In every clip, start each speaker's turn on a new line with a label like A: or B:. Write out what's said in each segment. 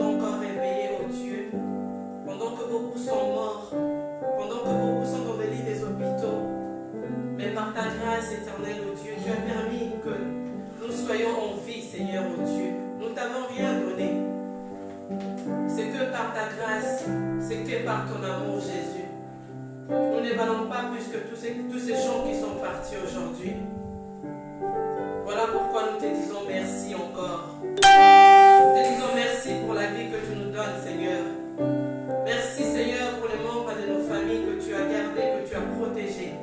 A: encore réveillés, oh Dieu, pendant que beaucoup sont morts, pendant que beaucoup sont dans les lits des hôpitaux. Mais par ta grâce éternelle, oh Dieu, tu as permis que nous soyons en vie, Seigneur, oh Dieu. Nous ne t'avons rien donné. C'est que par ta grâce, c'est que par ton amour, Jésus. Nous ne valons pas plus que tous ces gens qui sont partis aujourd'hui. Voilà pourquoi nous te disons merci encore. Nous te disons merci pour la vie que tu nous donnes, Seigneur. Merci, Seigneur, pour les membres de nos familles que tu as gardés, que tu as protégés.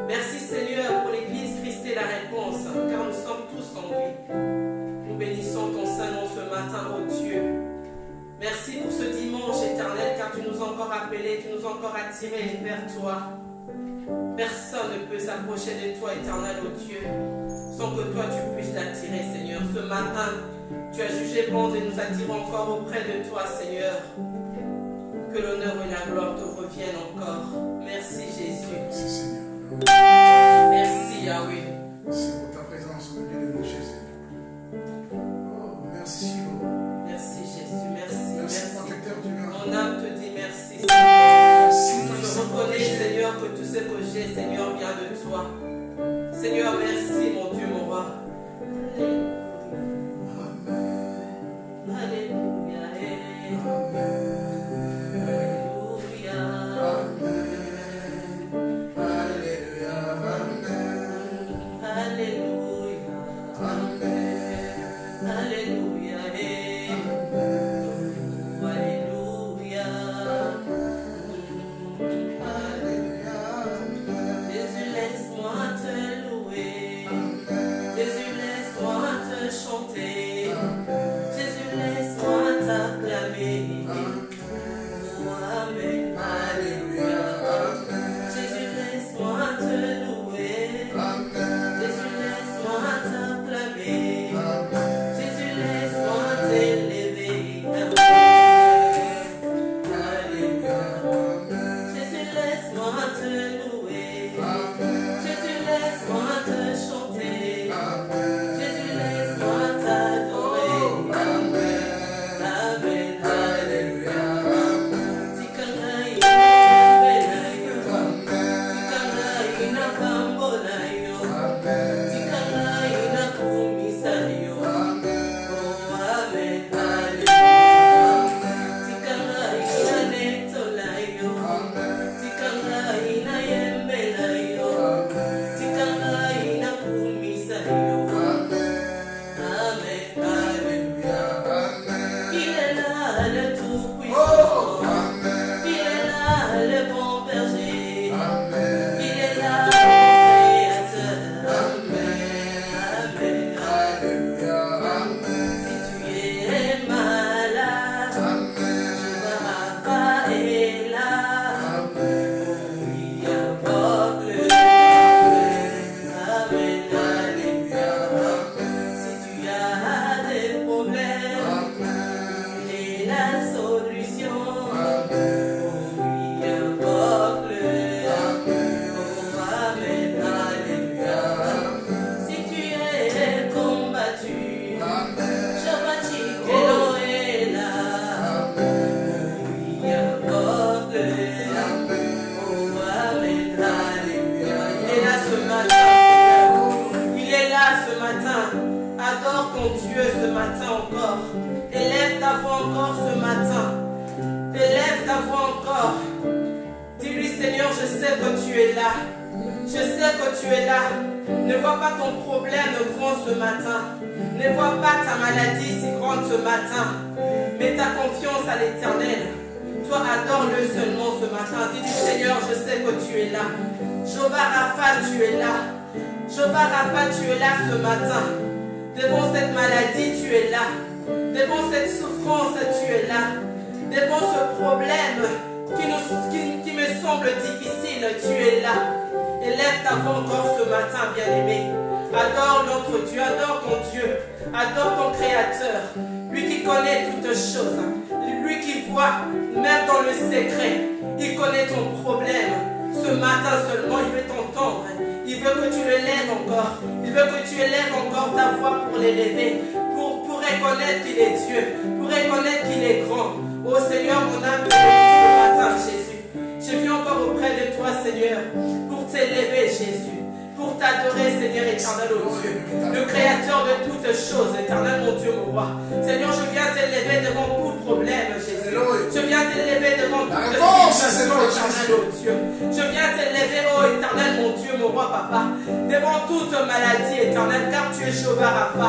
A: Merci, Seigneur, pour l'Église Christ est la réponse, car nous sommes tous en vie. Nous bénissons ton Saint-Nom ce matin, ô Dieu. Merci pour ce dimanche éternel, car tu nous as encore appelés, tu nous as encore attirés vers toi. Personne ne peut s'approcher de toi, éternel, ô Dieu, sans que toi tu puisses l'attirer, Seigneur. Ce matin, tu as jugé bon de nous attirer encore auprès de toi, Seigneur. Que l'honneur et la gloire te reviennent encore. Merci, Jésus.
B: Merci, Seigneur.
A: Merci, Yahweh.
B: Merci pour ta présence au milieu de nous, Jésus. Oh, merci, Lord.
A: Merci, Jésus. Merci.
B: Merci, protecteur du bien.
A: Mon âme te dit merci, Seigneur.
B: Merci,
A: Je reconnais, Seigneur, que tout ce que j'ai, Seigneur, vient de toi. Seigneur, merci, mon Dieu, mon roi. Alléluia. Alléluia. Pour reconnaître qu'il est Dieu, pour reconnaître qu'il t'adorer, Seigneur éternel, ô Dieu. Le créateur de toutes choses, éternel, mon Dieu, mon roi. Seigneur, je viens t'élever devant tout problème, Jésus. Je viens t'élever devant toute situation, éternel, ô Dieu. Je viens t'élever, ô éternel, mon Dieu, mon roi, papa. Devant toute maladie, éternelle, car tu es Jéhovah Rapha.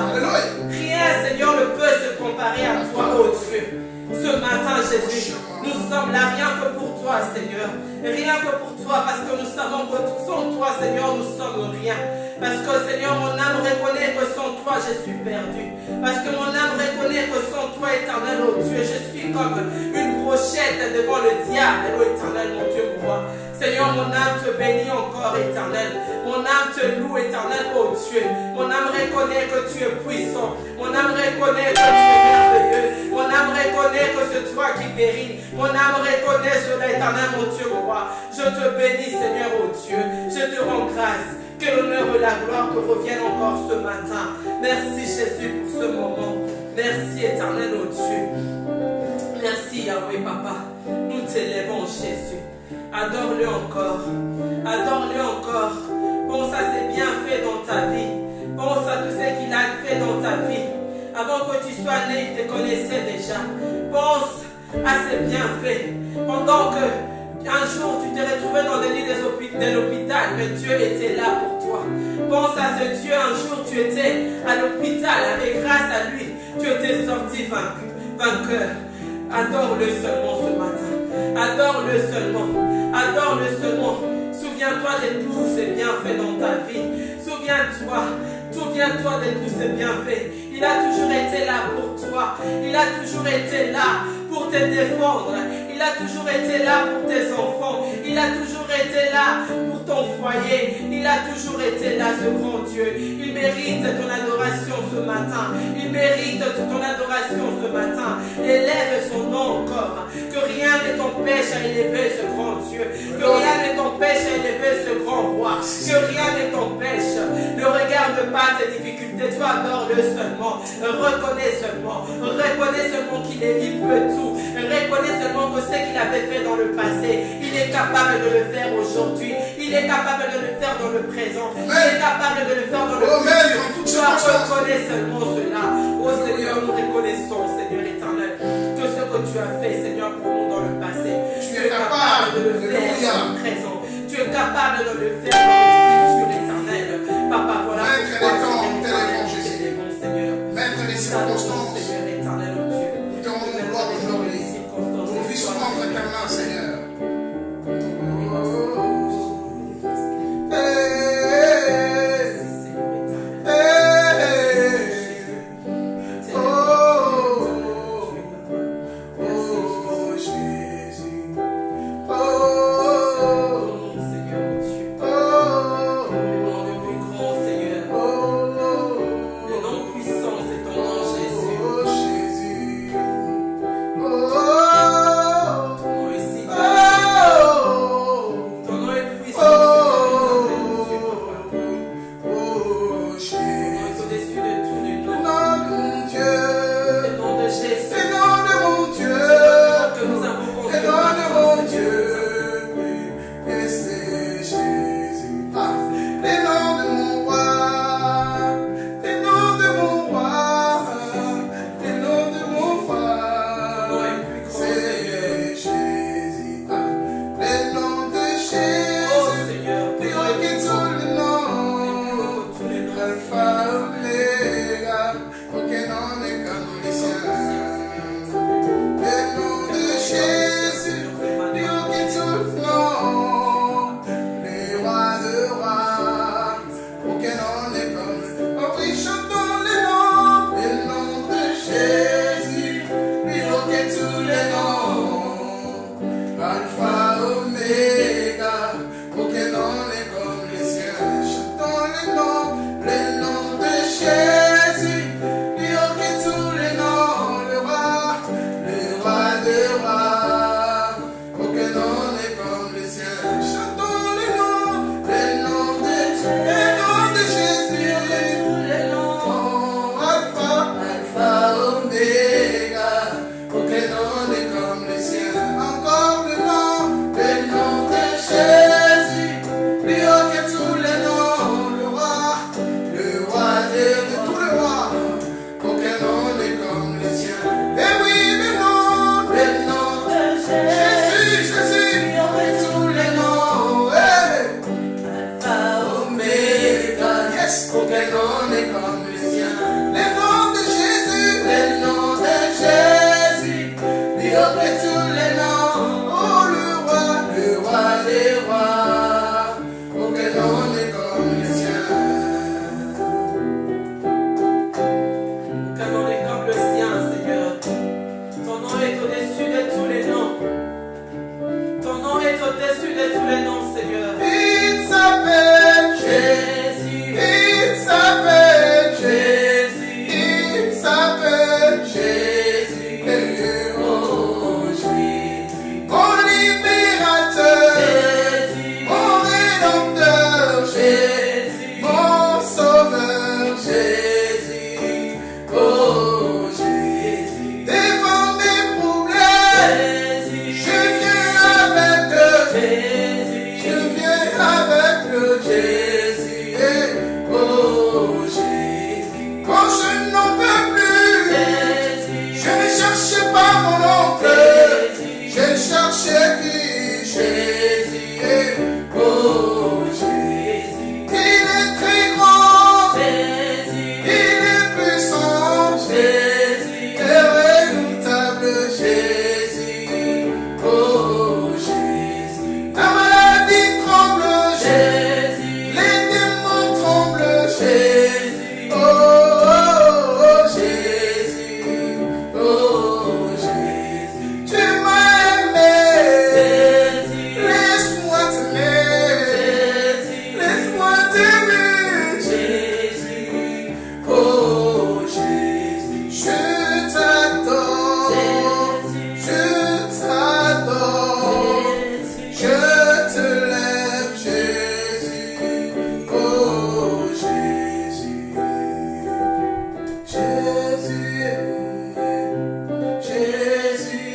A: Rien, Seigneur, ne peut se comparer à toi, ô Dieu. Ce matin, Jésus, nous sommes là rien que pour toi, Seigneur. Rien que pour toi, parce que nous savons que sans toi, Seigneur, nous sommes rien. Parce que, Seigneur, mon âme reconnaît que sans toi, je suis perdu. Parce que mon âme reconnaît que sans toi, éternel, ô Dieu, je suis comme une brochette devant le diable, ô éternel, mon Dieu, mon roi. Seigneur, mon âme te bénit encore, éternel. Mon âme te loue, éternel, ô Dieu. Mon âme reconnaît que tu es puissant. Mon âme reconnaît que tu es merveilleux. Mon âme reconnaît que c'est toi qui guéris. Mon âme reconnaît cela, éternel, mon Dieu, mon roi. Je te bénis, Seigneur, ô Dieu. Je te rends grâce. Que l'honneur et la gloire te reviennent encore ce matin. Merci, Jésus, pour ce moment. Merci, éternel, ô Dieu. Merci, Yahweh, papa. Nous t'élèvons, Jésus. Adore-le encore. Adore-le encore. Pense à ses bienfaits dans ta vie. Pense à tout ce qu'il a fait dans ta vie. Avant que tu sois né, il te connaissait déjà. Pense à ses bienfaits. Pendant que un jour tu t'es retrouvé dans le lit de l'hôpital, mais Dieu était là pour toi. Pense à ce Dieu, un jour tu étais à l'hôpital et grâce à lui, tu étais sorti vainqueur. Adore-le seulement ce matin. Adore-le seulement. Adore-le seulement. Souviens-toi de tous ses bienfaits dans ta vie. Souviens-toi de tous ses bienfaits. Il a toujours été là pour toi. Il a toujours été là pour te défendre. Il a toujours été là pour tes enfants. Il a toujours été là pour ton foyer. Il a toujours été là, ce grand Dieu. Il mérite ton adoration ce matin. Il mérite ton adoration ce matin. Élève son nom encore. Que rien ne t'empêche à élever ce grand Dieu. Que rien ne t'empêche à élever ce grand roi. Que rien ne t'empêche. Ne regarde pas tes difficultés. Toi, adore-le seulement. Reconnais seulement. Reconnais seulement qu'il est, il peut tout. Reconnais seulement que ce qu'il avait fait dans le passé, il est capable de le faire aujourd'hui. Il est capable de le faire dans le présent. Il est capable de le faire dans le futur. Toi, reconnais seulement cela. Oh Seigneur, nous reconnaissons, Seigneur éternel, que ce que tu as fait, Seigneur, pour nous dans le passé, tu es capable de le faire dans le présent. Tu es capable de le faire dans le futur éternel. Papa, voilà pourquoi, Seigneur,
B: Maître des circonstances,
A: Seigneur éternel, oh Dieu.
B: nous te rendons gloire aujourd'hui. Nous vissons entre ta main, Seigneur.
C: Omega, aucun nom n'est comme
A: tous les noms, Seigneur.
B: Il s'appelle
A: Jésus.
B: Il s'appelle
A: Jésus.
B: Il s'appelle
A: Jésus. Oh, Jésus.
B: Mon libérateur,
A: Jésus.
B: mon rédempteur,
A: Jésus.
B: mon sauveur,
A: Jésus. Oh, Jésus.
B: devant mes problèmes,
A: Jésus.
B: je viens avec eux,
A: Jésus.
B: je viens avec eux,
A: Jésus. Oh, Jésus.
B: Quand je n'en peux plus,
A: Jésus.
B: je ne cherche pas mon oncle,
A: Jésus.
B: je cherche qui
A: Jésus. Oh, Jésus.
B: Il est très grand,
A: Jésus.
B: il est puissant,
A: Jésus.
B: et redoutable,
A: Jésus. Oh, Jésus.
B: La maladie tremble,
A: Jésus.
B: les démons tremblent,
A: Jésus.
B: oh,
A: Jésus. Oh, Jésus.
B: tu m'as aimé,
A: Jésus.
B: laisse-moi t'aimer,
A: Jésus.
B: laisse-moi t'aimer,
A: Jésus. Oh, Jésus.
B: je t'adore,
A: Jésus.
B: je t'adore,
A: Jésus.
B: je te lève, Jésus, oh Jésus, Jésus, Jésus,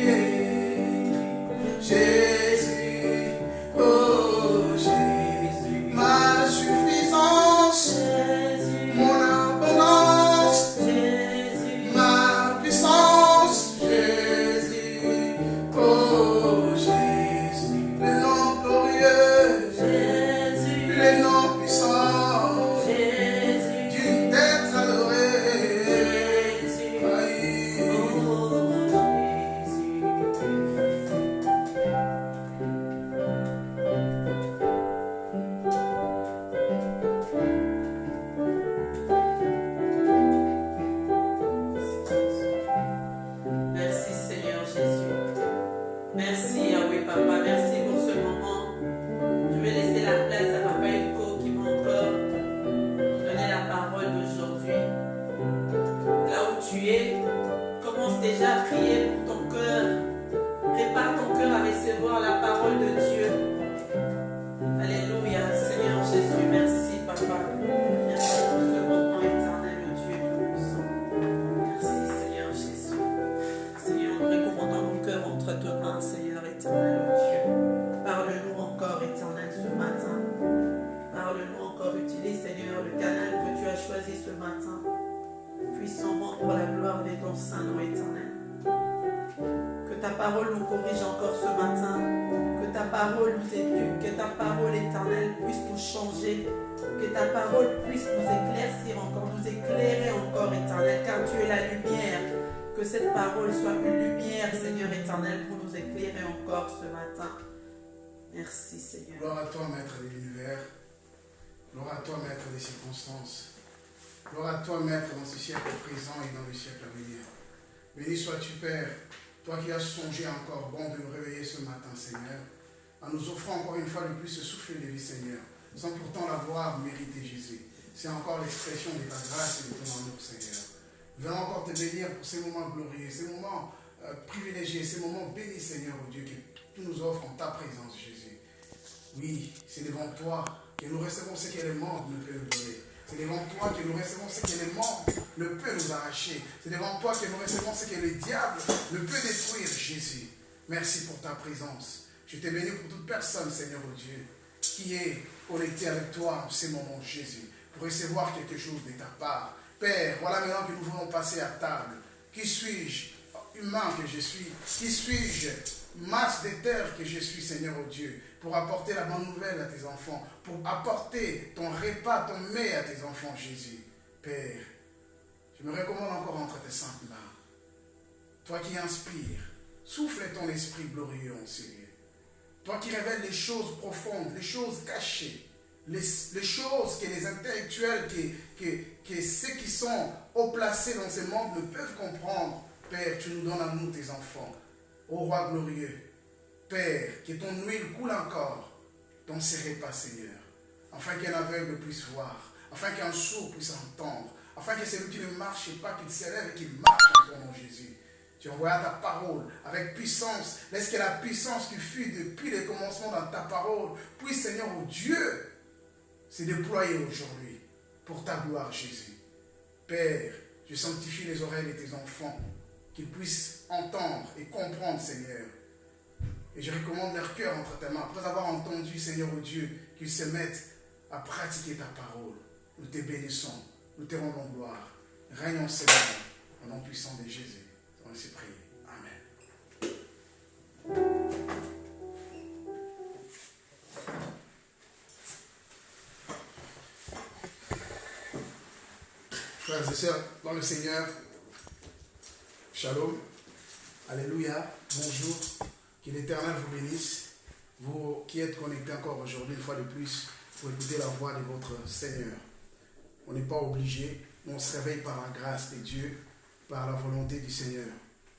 B: Jésus, oh Jésus, ma suffisance,
A: Jésus.
B: mon abondance,
A: Jésus.
B: ma puissance, Jésus, oh Jésus, le nom glorieux,
A: Jésus.
B: le nom puissant,
A: Jésus.
B: d'une d'être adoré.
A: Jésus.
B: Aïe.
A: Oh, Jésus. Merci Seigneur Jésus. Merci Yahweh Papa. Merci pour ce moment. Je vais laisser la place à Papa Elko qui va encore donner la parole d'aujourd'hui. Là où tu es, commence déjà à prier pour ton cœur. Prépare ton cœur à recevoir la parole de Dieu. Alléluia. Seigneur Jésus, merci Papa. Merci pour ce moment éternel, le Dieu tout-puissant. Merci Seigneur Jésus. Seigneur, nous recommandons nos cœurs entre tes mains, Seigneur éternel, oh Dieu. Parle-nous encore, éternel, ce matin. Parle-nous encore, utilise, Seigneur, le canal que tu as choisi ce matin. Puissamment pour la gloire de ton Saint-Nom éternel. Que ta parole nous corrige encore ce matin. Que ta parole nous éduque. Que ta parole éternelle puisse nous changer. Que ta parole puisse nous éclaircir encore, nous éclairer encore, éternel, car tu es la lumière. Que cette parole soit une lumière, Seigneur éternel, pour nous éclairer encore ce matin. Merci, Seigneur.
B: Gloire à toi, Maître de l'univers. Gloire à toi, Maître des circonstances. Gloire à toi, Maître, dans ce siècle présent et dans le siècle à venir. Béni sois-tu, Père, toi qui as songé encore bon de nous réveiller ce matin, Seigneur, en nous offrant encore une fois de plus ce souffle de vie, Seigneur, sans pourtant l'avoir mérité, Jésus. C'est encore l'expression de ta grâce et de ton amour, Seigneur. Viens encore te bénir pour ces moments glorieux, ces moments privilégiés, ces moments bénis, Seigneur, oh Dieu, que tu nous offres en ta présence, Jésus. Oui, c'est devant toi que nous recevons ce que le monde ne peut nous donner. C'est devant toi que nous recevons ce que le monde ne peut nous arracher. C'est devant toi que nous recevons ce que le diable ne peut détruire, Jésus. Merci pour ta présence. Je te bénis pour toute personne, Seigneur, oh Dieu, qui est connectée avec toi en ces moments, Jésus, pour recevoir quelque chose de ta part. Père, voilà maintenant que nous voulons passer à table. Qui suis-je, humain que je suis? Qui suis-je, masse de terre que je suis, Seigneur, oh Dieu, pour apporter la bonne nouvelle à tes enfants, pour apporter ton repas, ton mets à tes enfants, Jésus. Père, je me recommande encore entre tes saintes mains. Toi qui inspires, souffle ton esprit glorieux en ces lieux. Toi qui révèles les choses profondes, les choses cachées, les choses que les intellectuels, que ceux qui sont haut placés dans ce monde ne peuvent comprendre. Père, tu nous donnes à nous, tes enfants. Ô roi glorieux, Père, que ton huile coule encore dans ses repas, Seigneur. Afin qu'un aveugle puisse voir, afin qu'un sourd puisse entendre, afin que celui qui ne marche pas, qu'il s'élève et qu'il marche en ton nom, Jésus. Tu envoies ta parole avec puissance. Laisse que la puissance qui fut depuis les commencements dans ta parole puisse, Seigneur, oh Dieu, se déployer aujourd'hui pour ta gloire, Jésus. Père, je sanctifie les oreilles de tes enfants, qu'ils puissent entendre et comprendre, Seigneur. Et je recommande leur cœur entre tes mains. Après avoir entendu, Seigneur, oh Dieu, qu'ils se mettent à pratiquer ta parole. Nous te bénissons, nous te rendons gloire. Règne en Seigneur, au nom puissant de Jésus. On va se prier. Amen. Frères et sœurs, dans le Seigneur, Shalom, Alléluia, bonjour, que l'Éternel vous bénisse, vous qui êtes connectés encore aujourd'hui, une fois de plus, pour écouter la voix de votre Seigneur. On n'est pas obligé, on se réveille par la grâce de Dieu, par la volonté du Seigneur.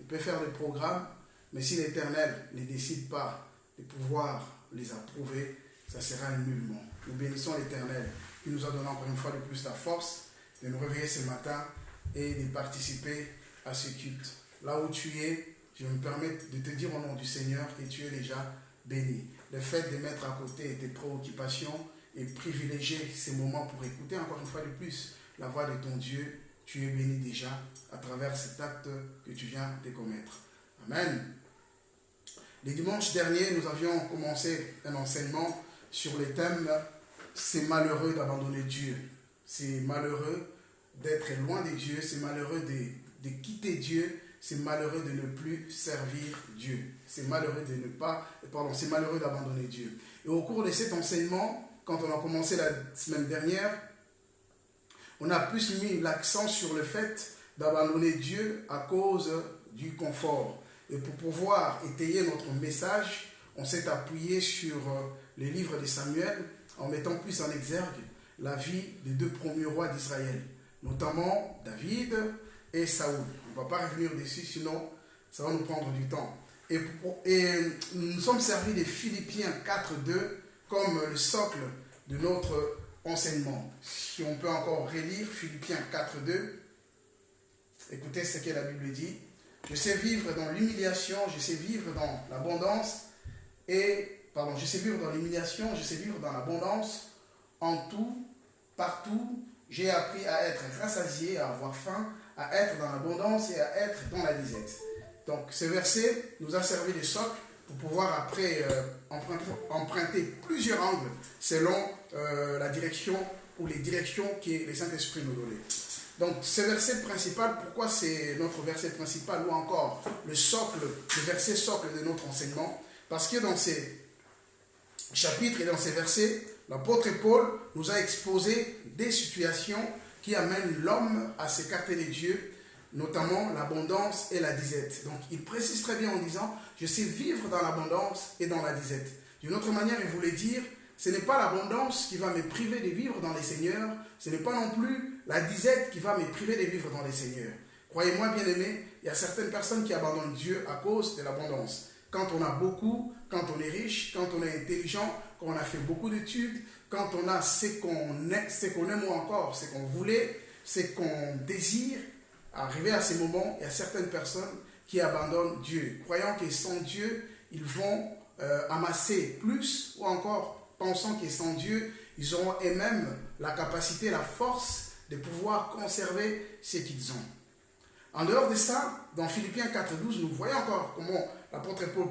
B: On peut faire des programmes, mais si l'Éternel ne décide pas de pouvoir les approuver, ça sera nullement. Nous bénissons l'Éternel qui nous a donné encore une fois de plus la force de nous réveiller ce matin et de participer à ce culte. Là où tu es, je me permets de te dire au nom du Seigneur que tu es déjà béni. Le fait de mettre à côté tes préoccupations et privilégier ces moments pour écouter encore une fois de plus la voix de ton Dieu, tu es béni déjà à travers cet acte que tu viens de commettre. Amen. Les dimanches derniers, nous avions commencé un enseignement sur le thème « C'est malheureux d'abandonner Dieu ». C'est malheureux d'être loin de Dieu, c'est malheureux de quitter Dieu, c'est malheureux de ne plus servir Dieu. C'est malheureux c'est malheureux d'abandonner Dieu. Et au cours de cet enseignement, quand on a commencé la semaine dernière, on a plus mis l'accent sur le fait d'abandonner Dieu à cause du confort. Et pour pouvoir étayer notre message, on s'est appuyé sur les livres de Samuel en mettant plus en exergue la vie des deux premiers rois d'Israël, notamment David et Saoul. On ne va pas revenir dessus, sinon ça va nous prendre du temps. Et nous sommes servis de Philippiens 4.2 comme le socle de notre enseignement. Si on peut encore relire Philippiens 4.2, écoutez ce que la Bible dit. Je sais vivre dans l'humiliation, je sais vivre dans l'abondance, je sais vivre dans l'humiliation, je sais vivre dans l'abondance, en tout, partout, j'ai appris à être rassasié, à avoir faim, à être dans l'abondance et à être dans la disette. Donc ce verset nous a servi de socle pour pouvoir après emprunter plusieurs angles selon la direction ou les directions que les Saint-Esprit nous donnent. Donc ce verset principal, pourquoi c'est notre verset principal ou encore le verset socle de notre enseignement? Parce que dans ces chapitres et dans ces versets, l'apôtre Paul nous a exposé des situations qui amènent l'homme à s'écarter de Dieu, notamment l'abondance et la disette. Donc il précise très bien en disant, je sais vivre dans l'abondance et dans la disette. D'une autre manière, il voulait dire, ce n'est pas l'abondance qui va me priver de vivre dans les seigneurs, ce n'est pas non plus la disette qui va me priver de vivre dans les seigneurs. Croyez-moi, bien-aimés, il y a certaines personnes qui abandonnent Dieu à cause de l'abondance. Quand on a beaucoup, quand on est riche, quand on est intelligent, quand on a fait beaucoup d'études, quand on a ce qu'on aime ou encore ce qu'on voulait, ce qu'on désire, arrivé à ces moments, il y a certaines personnes qui abandonnent Dieu, croyant que sans Dieu, ils vont amasser plus, ou encore pensant que sans Dieu, ils auront eux-mêmes la capacité, la force de pouvoir conserver ce qu'ils ont. En dehors de ça, dans Philippiens 4.12, nous voyons encore comment l'apôtre Paul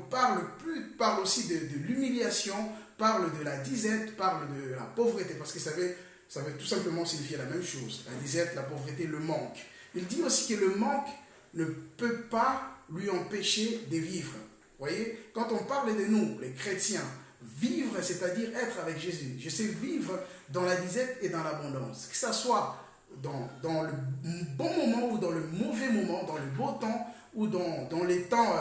B: parle aussi de l'humiliation, parle de la disette, parle de la pauvreté, parce que ça veut tout simplement signifier la même chose. La disette, la pauvreté, le manque. Il dit aussi que le manque ne peut pas lui empêcher de vivre. Vous voyez, quand on parle de nous, les chrétiens, vivre, c'est-à-dire être avec Jésus. Je sais vivre dans la disette et dans l'abondance. Que ce soit dans le bon moment ou dans le mauvais moment, dans le beau temps ou dans les temps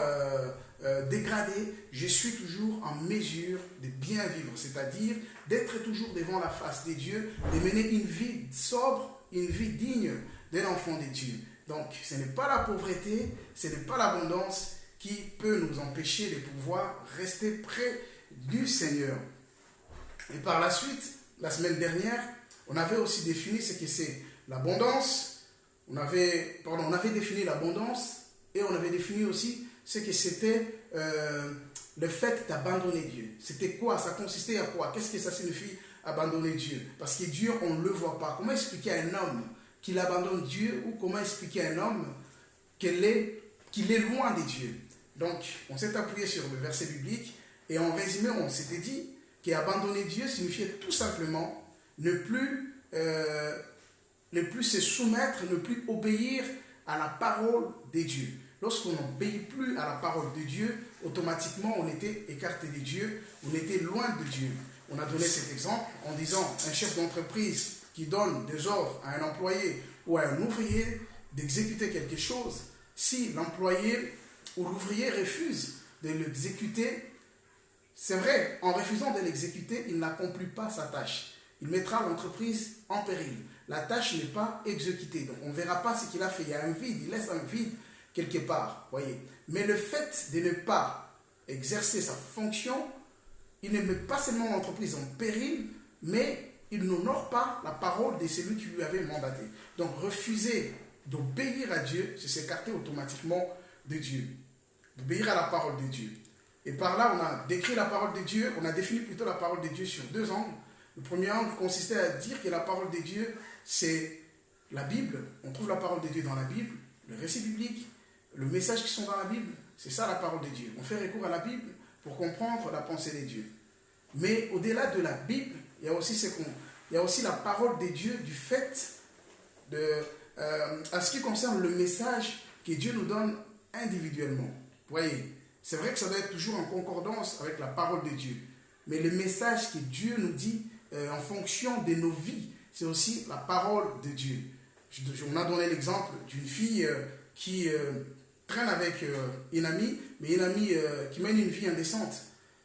B: dégradés, je suis toujours en mesure de bien vivre, c'est-à-dire d'être toujours devant la face de Dieu, de mener une vie sobre, une vie digne d'un enfant de Dieu. Donc, ce n'est pas la pauvreté, ce n'est pas l'abondance qui peut nous empêcher de pouvoir rester près du Seigneur. Et par la suite, la semaine dernière, on avait aussi défini ce que c'est l'abondance. On avait défini l'abondance et on avait défini aussi ce que c'était le fait d'abandonner Dieu. C'était quoi? Ça consistait à quoi? Qu'est-ce que ça signifie abandonner Dieu? Parce que Dieu, on ne le voit pas. Comment expliquer à un homme qu'il abandonne Dieu ou comment expliquer à un homme qu'il est loin de Dieu? Donc, on s'est appuyé sur le verset biblique et en résumé, on s'était dit qu'abandonner Dieu signifiait tout simplement ne plus se soumettre, ne plus obéir à la parole de Dieu. Lorsqu'on n'obéit plus à la parole de Dieu, automatiquement on était écarté de Dieu, on était loin de Dieu. On a donné cet exemple en disant un chef d'entreprise qui donne des ordres à un employé ou à un ouvrier d'exécuter quelque chose, si l'employé ou l'ouvrier refuse de l'exécuter, c'est vrai, en refusant de l'exécuter, il n'accomplit pas sa tâche. Il mettra l'entreprise en péril. La tâche n'est pas exécutée. Donc on ne verra pas ce qu'il a fait. Il y a un vide, il laisse un vide quelque part. Voyez. Mais le fait de ne pas exercer sa fonction, il ne met pas seulement l'entreprise en péril, mais il n'honore pas la parole de celui qui lui avait mandaté. Donc refuser d'obéir à Dieu, c'est s'écarter automatiquement de Dieu. D'obéir à la parole de Dieu. Et par là, on a décrit la parole de Dieu, on a défini plutôt la parole de Dieu sur deux angles. Le premier angle consistait à dire que la parole de Dieu, c'est la Bible. On trouve la parole de Dieu dans la Bible, le récit biblique, le message qui sont dans la Bible. C'est ça la parole de Dieu. On fait recours à la Bible pour comprendre la pensée de Dieu. Mais au-delà de la Bible, il y a aussi la parole de Dieu du fait à ce qui concerne le message que Dieu nous donne individuellement. Vous voyez, c'est vrai que ça doit être toujours en concordance avec la parole de Dieu. Mais le message que Dieu nous dit en fonction de nos vies, c'est aussi la parole de Dieu. On a donné l'exemple d'une fille qui traîne avec une amie, mais une amie qui mène une vie indécente.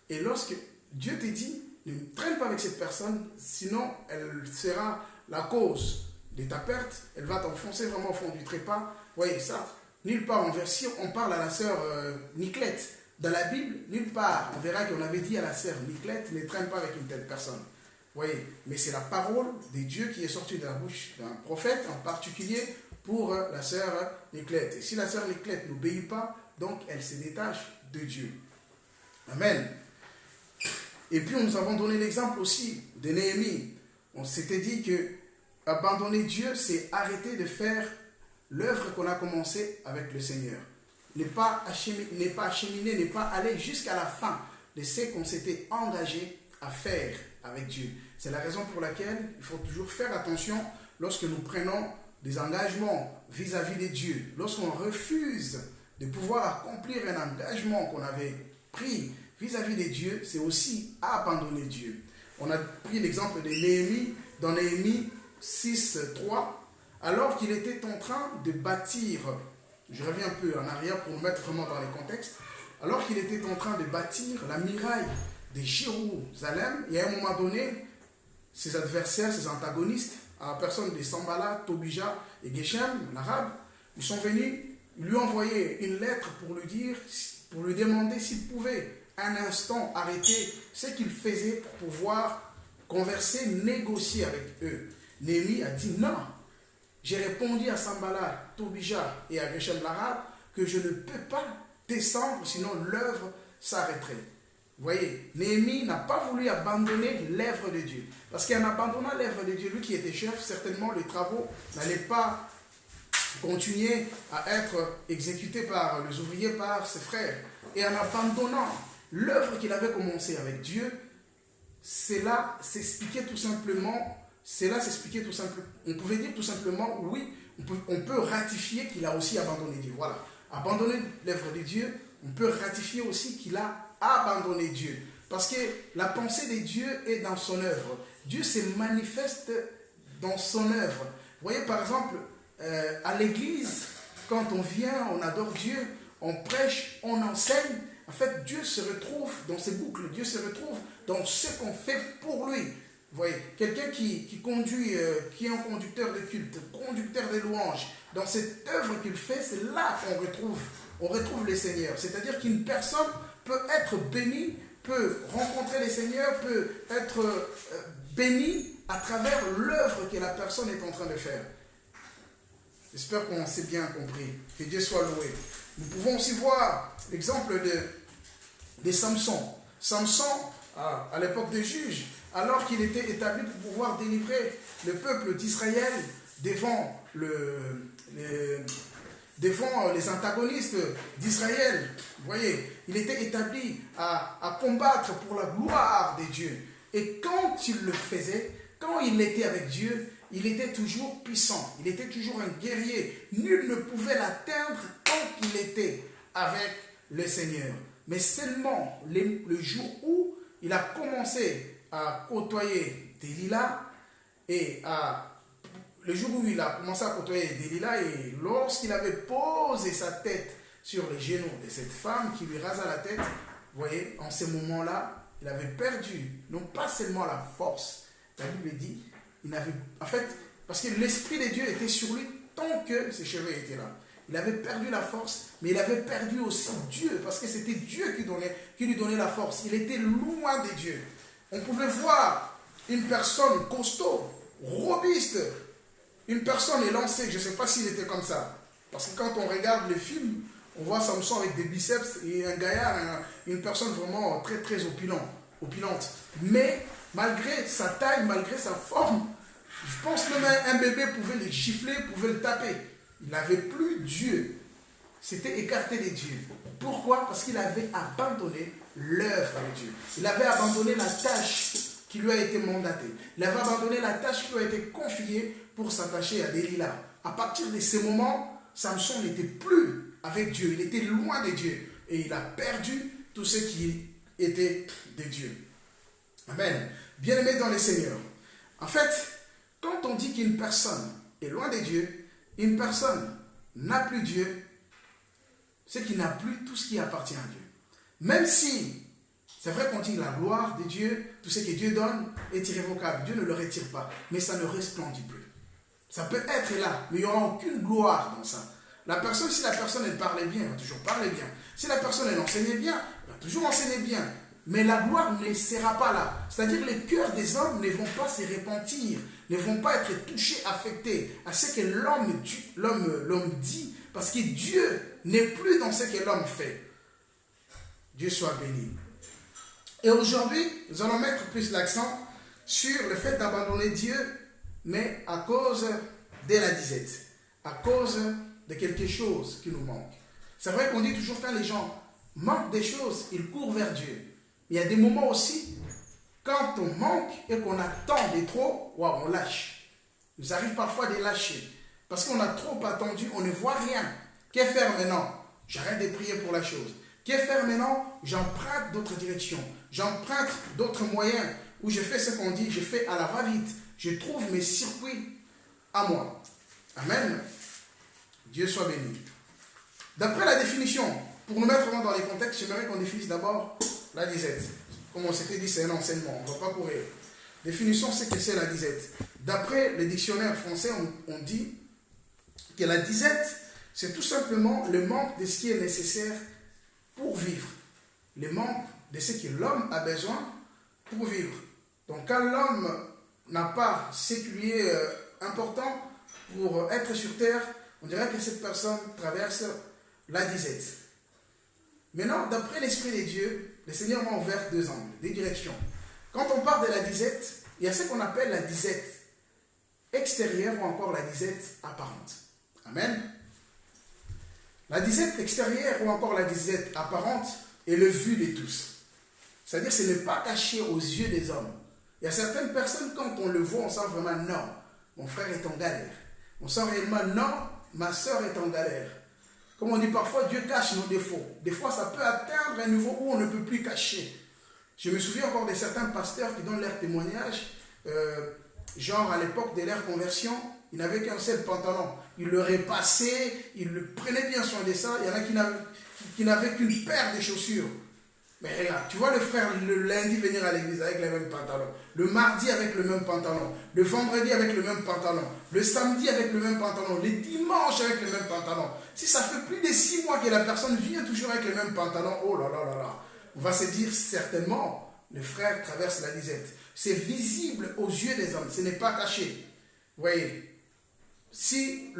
B: Et lorsque Dieu te dit, ne traîne pas avec cette personne, sinon elle sera la cause de ta perte, elle va t'enfoncer vraiment au fond du trépas. Vous voyez ça, nulle part en version, on parle à la sœur Niclette. Dans la Bible, nulle part, on verra qu'on avait dit à la sœur Niclette, ne traîne pas avec une telle personne. Vous voyez, mais c'est la parole de Dieu qui est sortie de la bouche d'un prophète, en particulier pour la sœur Niclette. Et si la sœur Niclette n'obéit pas, donc elle se détache de Dieu. Amen. Et puis nous avons donné l'exemple aussi de Néhémie. On s'était dit que abandonner Dieu, c'est arrêter de faire l'œuvre qu'on a commencée avec le Seigneur. Ne pas acheminer, ne pas aller jusqu'à la fin de ce qu'on s'était engagé à faire avec Dieu. C'est la raison pour laquelle il faut toujours faire attention lorsque nous prenons des engagements vis-à-vis de Dieu. Lorsqu'on refuse de pouvoir accomplir un engagement qu'on avait pris vis-à-vis de Dieu, c'est aussi abandonner Dieu. On a pris l'exemple de Néhémie dans Néhémie 6:3, alors qu'il était en train de bâtir, je reviens un peu en arrière pour nous mettre vraiment dans les contextes, alors qu'il était en train de bâtir la muraille de Jérusalem, et à un moment donné, ses adversaires, ses antagonistes, à la personne de Sanballat, Tobija et Geshem, l'arabe, ils sont venus, ils lui ont envoyé une lettre pour lui demander s'il pouvait un instant arrêter ce qu'il faisait pour pouvoir converser, négocier avec eux. Néhémie a dit non. J'ai répondu à Sanballat, Tobija et à Geshem l'arabe que je ne peux pas descendre, sinon l'œuvre s'arrêterait. Vous voyez, Néhémie n'a pas voulu abandonner l'œuvre de Dieu. Parce qu'en abandonnant l'œuvre de Dieu, lui qui était chef, certainement les travaux n'allaient pas continuer à être exécutés par les ouvriers, par ses frères. Et en abandonnant l'œuvre qu'il avait commencée avec Dieu, cela s'expliquait tout simplement, on pouvait dire tout simplement, oui, on peut ratifier qu'il a aussi abandonné Dieu. Voilà, abandonner l'œuvre de Dieu, on peut ratifier aussi qu'il a abandonné Dieu. Parce que la pensée de Dieu est dans son œuvre. Dieu se manifeste dans son œuvre. Vous voyez par exemple, à l'église, quand on vient, on adore Dieu, on prêche, on enseigne, en fait Dieu se retrouve dans ses boucles, Dieu se retrouve dans ce qu'on fait pour lui. Vous voyez, quelqu'un qui conduit, qui est un conducteur de culte, conducteur de louanges, dans cette œuvre qu'il fait, c'est là qu'on retrouve le Seigneur. C'est-à-dire qu'une personne peut être bénie peut rencontrer le Seigneur, peut être béni à travers l'œuvre que la personne est en train de faire. J'espère qu'on s'est bien compris. Que Dieu soit loué. Nous pouvons aussi voir l'exemple de Samson. Samson, à l'époque des juges, alors qu'il était établi pour pouvoir délivrer le peuple d'Israël devant les antagonistes d'Israël. Vous voyez, il était établi à combattre pour la gloire de Dieu. Et quand il le faisait, quand il était avec Dieu, il était toujours puissant, il était toujours un guerrier. Nul ne pouvait l'atteindre tant qu'il était avec le Seigneur. Mais seulement le jour où il a commencé à côtoyer Delilah et le jour où il a commencé à côtoyer Delilah et lorsqu'il avait posé sa tête sur les genoux de cette femme qui lui rasa la tête, vous voyez, en ce moment-là, il avait perdu, non pas seulement la force, la Bible dit, parce que l'Esprit de Dieu était sur lui tant que ses cheveux étaient là. Il avait perdu la force, mais il avait perdu aussi Dieu, parce que c'était Dieu qui lui donnait la force. Il était loin de Dieu. On pouvait voir une personne costaud, robuste, une personne élancée, je ne sais pas s'il était comme ça. Parce que quand on regarde le film, on voit Samson avec des biceps et un gaillard, une personne vraiment très très opulente. Mais malgré sa taille, malgré sa forme, je pense même un bébé pouvait le gifler, pouvait le taper. Il n'avait plus Dieu. C'était écarté de Dieu. Pourquoi? Parce qu'il avait abandonné l'œuvre de Dieu. Il avait abandonné la tâche qui lui a été mandatée. Il avait abandonné la tâche qui lui a été confiée pour s'attacher à Delilah. À partir de ce moment, Samson n'était plus avec Dieu. Il était loin de Dieu. Et il a perdu tout ce qui était de Dieu. Amen. Bien-aimé dans le Seigneur. En fait, quand on dit qu'une personne est loin de Dieu, une personne n'a plus Dieu, c'est qu'il n'a plus tout ce qui appartient à Dieu. Même si, c'est vrai qu'on dit la gloire de Dieu, tout ce que Dieu donne est irrévocable. Dieu ne le retire pas, mais ça ne resplendit plus. Ça peut être là, mais il n'y aura aucune gloire dans ça. Si la personne elle parlait bien, elle va toujours parler bien. Si la personne elle enseignait bien, elle va toujours enseigner bien. Mais la gloire ne sera pas là. C'est-à-dire les cœurs des hommes ne vont pas se repentir, ne vont pas être touchés, affectés à ce que l'homme dit, parce que Dieu n'est plus dans ce que l'homme fait. Dieu soit béni. Et aujourd'hui, nous allons mettre plus l'accent sur le fait d'abandonner Dieu, mais à cause de la disette, à cause de quelque chose qui nous manque. C'est vrai qu'on dit toujours quand les gens manquent des choses, ils courent vers Dieu. Il y a des moments aussi, quand on manque et qu'on attend de trop, on lâche. Il nous arrive parfois de lâcher. Parce qu'on a trop attendu, on ne voit rien. Que faire maintenant? J'arrête de prier pour la chose. Que faire maintenant? J'emprunte d'autres directions. J'emprunte d'autres moyens. Où je fais ce qu'on dit, je fais à la va-vite. Je trouve mes circuits à moi. Amen. Dieu soit béni. D'après la définition, pour nous mettre vraiment dans les contextes, j'aimerais qu'on définisse d'abord la disette. Comme on s'était dit, c'est un enseignement, on ne va pas courir. Définition, c'est que c'est la disette. D'après le dictionnaire français, on dit que la disette, c'est tout simplement le manque de ce qui est nécessaire pour vivre. Le manque de ce que l'homme a besoin pour vivre. Donc quand l'homme n'a pas ce qui lui est important pour être sur terre, on dirait que cette personne traverse la disette. Maintenant, d'après l'Esprit de Dieu, le Seigneur m'a ouvert deux angles, deux directions. Quand on parle de la disette, il y a ce qu'on appelle la disette extérieure ou encore la disette apparente. Amen. La disette extérieure ou encore la disette apparente est le vu de tous. C'est-à-dire ce n'est pas caché aux yeux des hommes. Il y a certaines personnes, quand on le voit, on sent vraiment non, mon frère est en galère. On sent réellement non, ma soeur est en galère. Comme on dit parfois, Dieu cache nos défauts. Des fois, ça peut atteindre un niveau où on ne peut plus cacher. Je me souviens encore de certains pasteurs qui donnent leur témoignage, genre à l'époque de leur conversion, ils n'avaient qu'un seul pantalon. Ils le repassaient, ils le prenaient bien soin de ça. Il y en a qui n'avaient qu'une paire de chaussures. Mais regarde, tu vois le frère le lundi venir à l'église avec les mêmes pantalons, le mardi avec le même pantalon, le vendredi avec le même pantalon, le samedi avec le même pantalon, le dimanche avec le même pantalon. Si ça fait plus de 6 mois que la personne vient toujours avec le même pantalon, oh là là là là. on va se dire certainement, le frère traverse la disette. C'est visible aux yeux des hommes, ce n'est pas caché. Vous voyez, si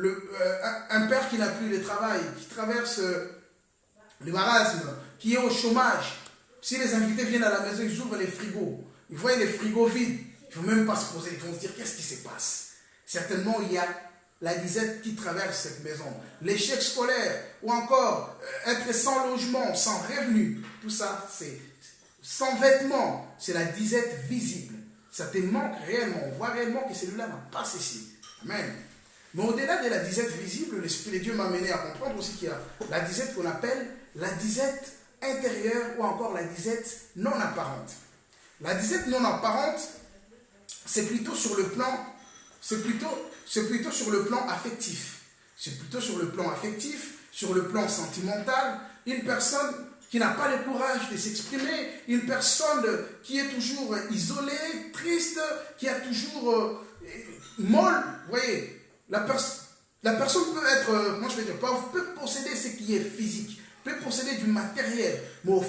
B: un père qui n'a plus de travail, qui traverse le marasme, qui est au chômage, si les invités viennent à la maison, ils ouvrent les frigos, ils voient les frigos vides, il ne faut même pas se poser, ils vont se dire qu'est-ce qui se passe. Certainement, il y a la disette qui traverse cette maison, l'échec scolaire, ou encore être sans logement, sans revenu, tout ça, c'est sans vêtements, c'est la disette visible. Ça te manque réellement, on voit réellement que celui-là n'a pas ceci. Amen. Mais au-delà de la disette visible, l'Esprit de Dieu m'a amené à comprendre aussi qu'il y a la disette qu'on appelle la disette intérieure ou encore la disette non apparente. La disette non apparente, c'est plutôt sur le plan, c'est plutôt sur le plan affectif. C'est plutôt sur le plan affectif, sur le plan sentimental. Une personne qui n'a pas le courage de s'exprimer, une personne qui est toujours isolée, triste, qui a toujours molle. Vous voyez, la personne peut être, moi je vais dire, peut posséder ce qui est physique, peut posséder du matériel, mais au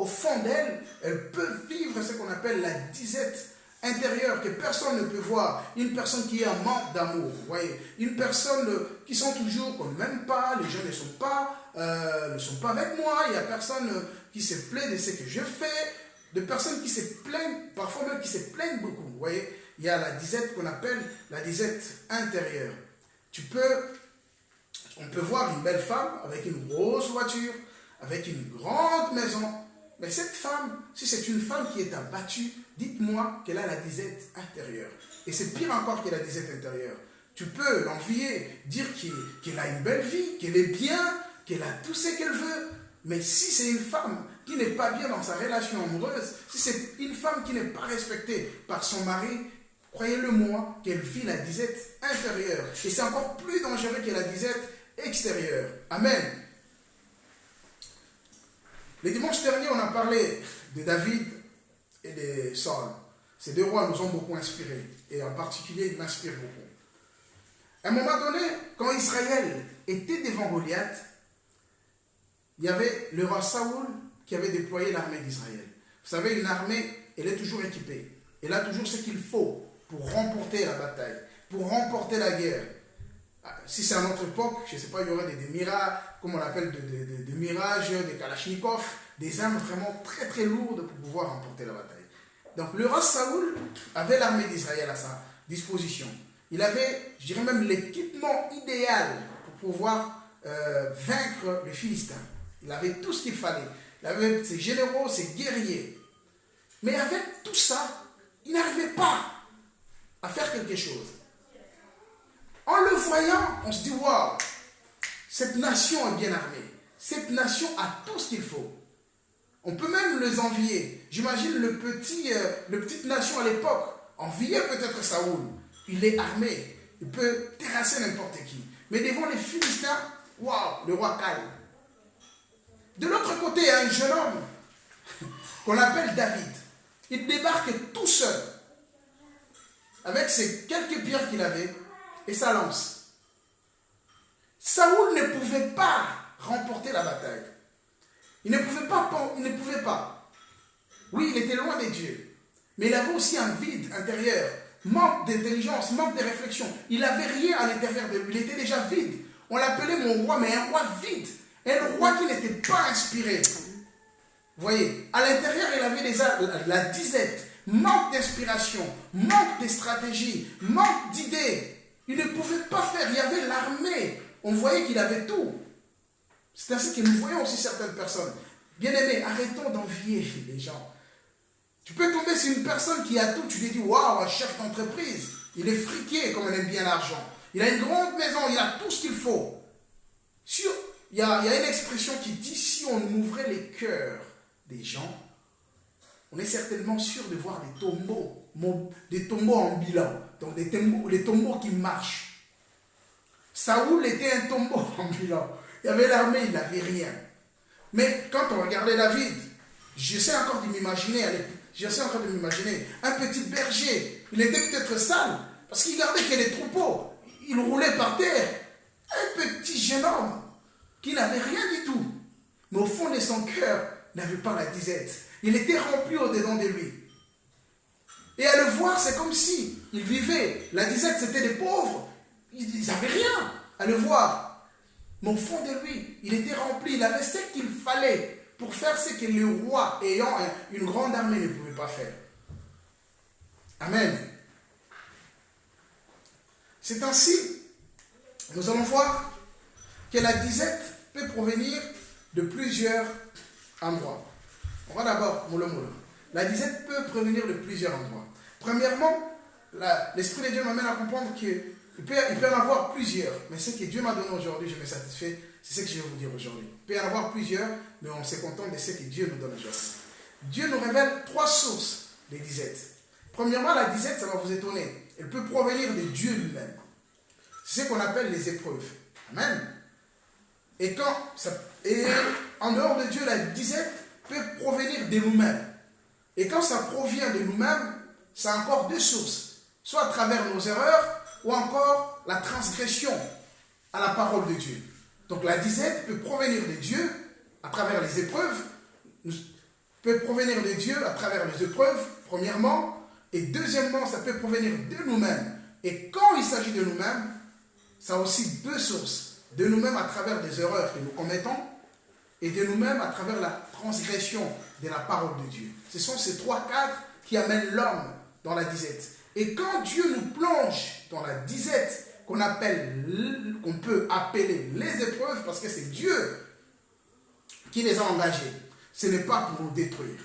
B: fond d'elle, elle peut vivre ce qu'on appelle la disette intérieure que personne ne peut voir. Une personne qui est en manque d'amour, vous voyez, une personne qui sont toujours qu'on ne m'aime pas, les gens ne sont pas avec moi, il y a personne qui se plaint de ce que je fais, de personnes qui se plaignent, parfois même qui se plaignent beaucoup, vous voyez. Il y a la disette qu'on appelle la disette intérieure. On peut voir une belle femme avec une grosse voiture, avec une grande maison. Mais cette femme, si c'est une femme qui est abattue, dites-moi qu'elle a la disette intérieure. Et c'est pire encore que la disette intérieure. Tu peux l'envier, dire qu'elle a une belle vie, qu'elle est bien, qu'elle a tout ce qu'elle veut. Mais si c'est une femme qui n'est pas bien dans sa relation amoureuse, si c'est une femme qui n'est pas respectée par son mari, croyez-le moi, qu'elle vit la disette intérieure. Et c'est encore plus dangereux que la disette extérieure. Amen. Le dimanche dernier, on a parlé de David et de Saul. Ces deux rois nous ont beaucoup inspirés. Et en particulier, ils m'inspirent beaucoup. À un moment donné, quand Israël était devant Goliath, il y avait le roi Saoul qui avait déployé l'armée d'Israël. Vous savez, une armée, elle est toujours équipée. Elle a toujours ce qu'il faut pour remporter la bataille, pour remporter la guerre. Si c'est à notre époque, je ne sais pas, il y aurait des mirages, comme on l'appelle, des mirages, des kalachnikovs, des armes vraiment très très lourdes pour pouvoir remporter la bataille. Donc le roi Saoul avait l'armée d'Israël à sa disposition. Il avait, je dirais même, l'équipement idéal pour pouvoir vaincre les Philistins. Il avait tout ce qu'il fallait. Il avait ses généraux, ses guerriers. Mais avec tout ça, il n'arrivait pas à faire quelque chose. En le voyant, on se dit, waouh, cette nation est bien armée. Cette nation a tout ce qu'il faut. On peut même les envier. J'imagine le petite nation à l'époque enviait peut-être Saoul. Il est armé. Il peut terrasser n'importe qui. Mais devant les Philistins, waouh, le roi calme. De l'autre côté, il y a un jeune homme qu'on appelle David. Il débarque tout seul avec ses quelques pierres qu'il avait et sa lance. Saoul ne pouvait pas remporter la bataille. Il ne pouvait pas. Oui, il était loin de Dieu. Mais il avait aussi un vide intérieur. Manque d'intelligence, manque de réflexion. Il n'avait rien à l'intérieur de lui. Il était déjà vide. On l'appelait mon roi, mais un roi vide. Un roi qui n'était pas inspiré. Vous voyez, à l'intérieur, il avait déjà la disette. Manque d'inspiration, manque de stratégie, manque d'idées. Il ne pouvait pas faire. Il y avait l'armée. On voyait qu'il avait tout. C'est ainsi que nous voyons aussi certaines personnes. Bien-aimés, arrêtons d'envier les gens. Tu peux tomber sur une personne qui a tout. Tu lui dis, waouh, un chef d'entreprise. Il est friqué comme il aime bien l'argent. Il a une grande maison, il a tout ce qu'il faut. Il y a une expression qui dit, si on ouvrait les cœurs des gens, on est certainement sûr de voir des tombeaux en bilan. Donc des tombeaux qui marchent. Saoul était un tombeau en bilan. Il y avait l'armée, il n'avait rien. Mais quand on regardait David, j'essaie encore de m'imaginer un petit berger. Il était peut-être sale, parce qu'il gardait que les troupeaux. Il roulait par terre. Un petit jeune homme qui n'avait rien du tout. Mais au fond de son cœur, n'avait pas la disette. Il était rempli au-dedans de lui. Et à le voir, c'est comme si il vivait. La disette, c'était des pauvres. Ils n'avaient rien à le voir. Mais au fond de lui, il était rempli. Il avait ce qu'il fallait pour faire ce que le roi, ayant une grande armée, ne pouvait pas faire. Amen. C'est ainsi, nous allons voir que la disette peut provenir de plusieurs endroits. On va d'abord, la disette peut provenir de plusieurs endroits. Premièrement, l'Esprit de Dieu m'amène à comprendre qu'il peut en avoir plusieurs. Mais ce que Dieu m'a donné aujourd'hui, je me satisfais. C'est ce que je vais vous dire aujourd'hui. Il peut y en avoir plusieurs, mais on se contente de ce que Dieu nous donne aujourd'hui. Dieu nous révèle 3 sources des disettes. Premièrement, la disette, ça va vous étonner. Elle peut provenir de Dieu lui-même. C'est ce qu'on appelle les épreuves. Amen. Et en dehors de Dieu, la disette peut provenir de nous-mêmes. Et quand ça provient de nous-mêmes, ça a encore 2 sources. Soit à travers nos erreurs, ou encore la transgression à la parole de Dieu. Donc la disette peut provenir de Dieu à travers les épreuves, peut provenir de Dieu à travers les épreuves, premièrement, et deuxièmement, ça peut provenir de nous-mêmes. Et quand il s'agit de nous-mêmes, ça a aussi 2 sources. De nous-mêmes à travers des erreurs que nous commettons, et de nous-mêmes à travers la transgression de la parole de Dieu. Ce sont ces 3 cadres qui amènent l'homme dans la disette. Et quand Dieu nous plonge dans la disette, qu'on peut appeler les épreuves, parce que c'est Dieu qui les a engagées, ce n'est pas pour nous détruire.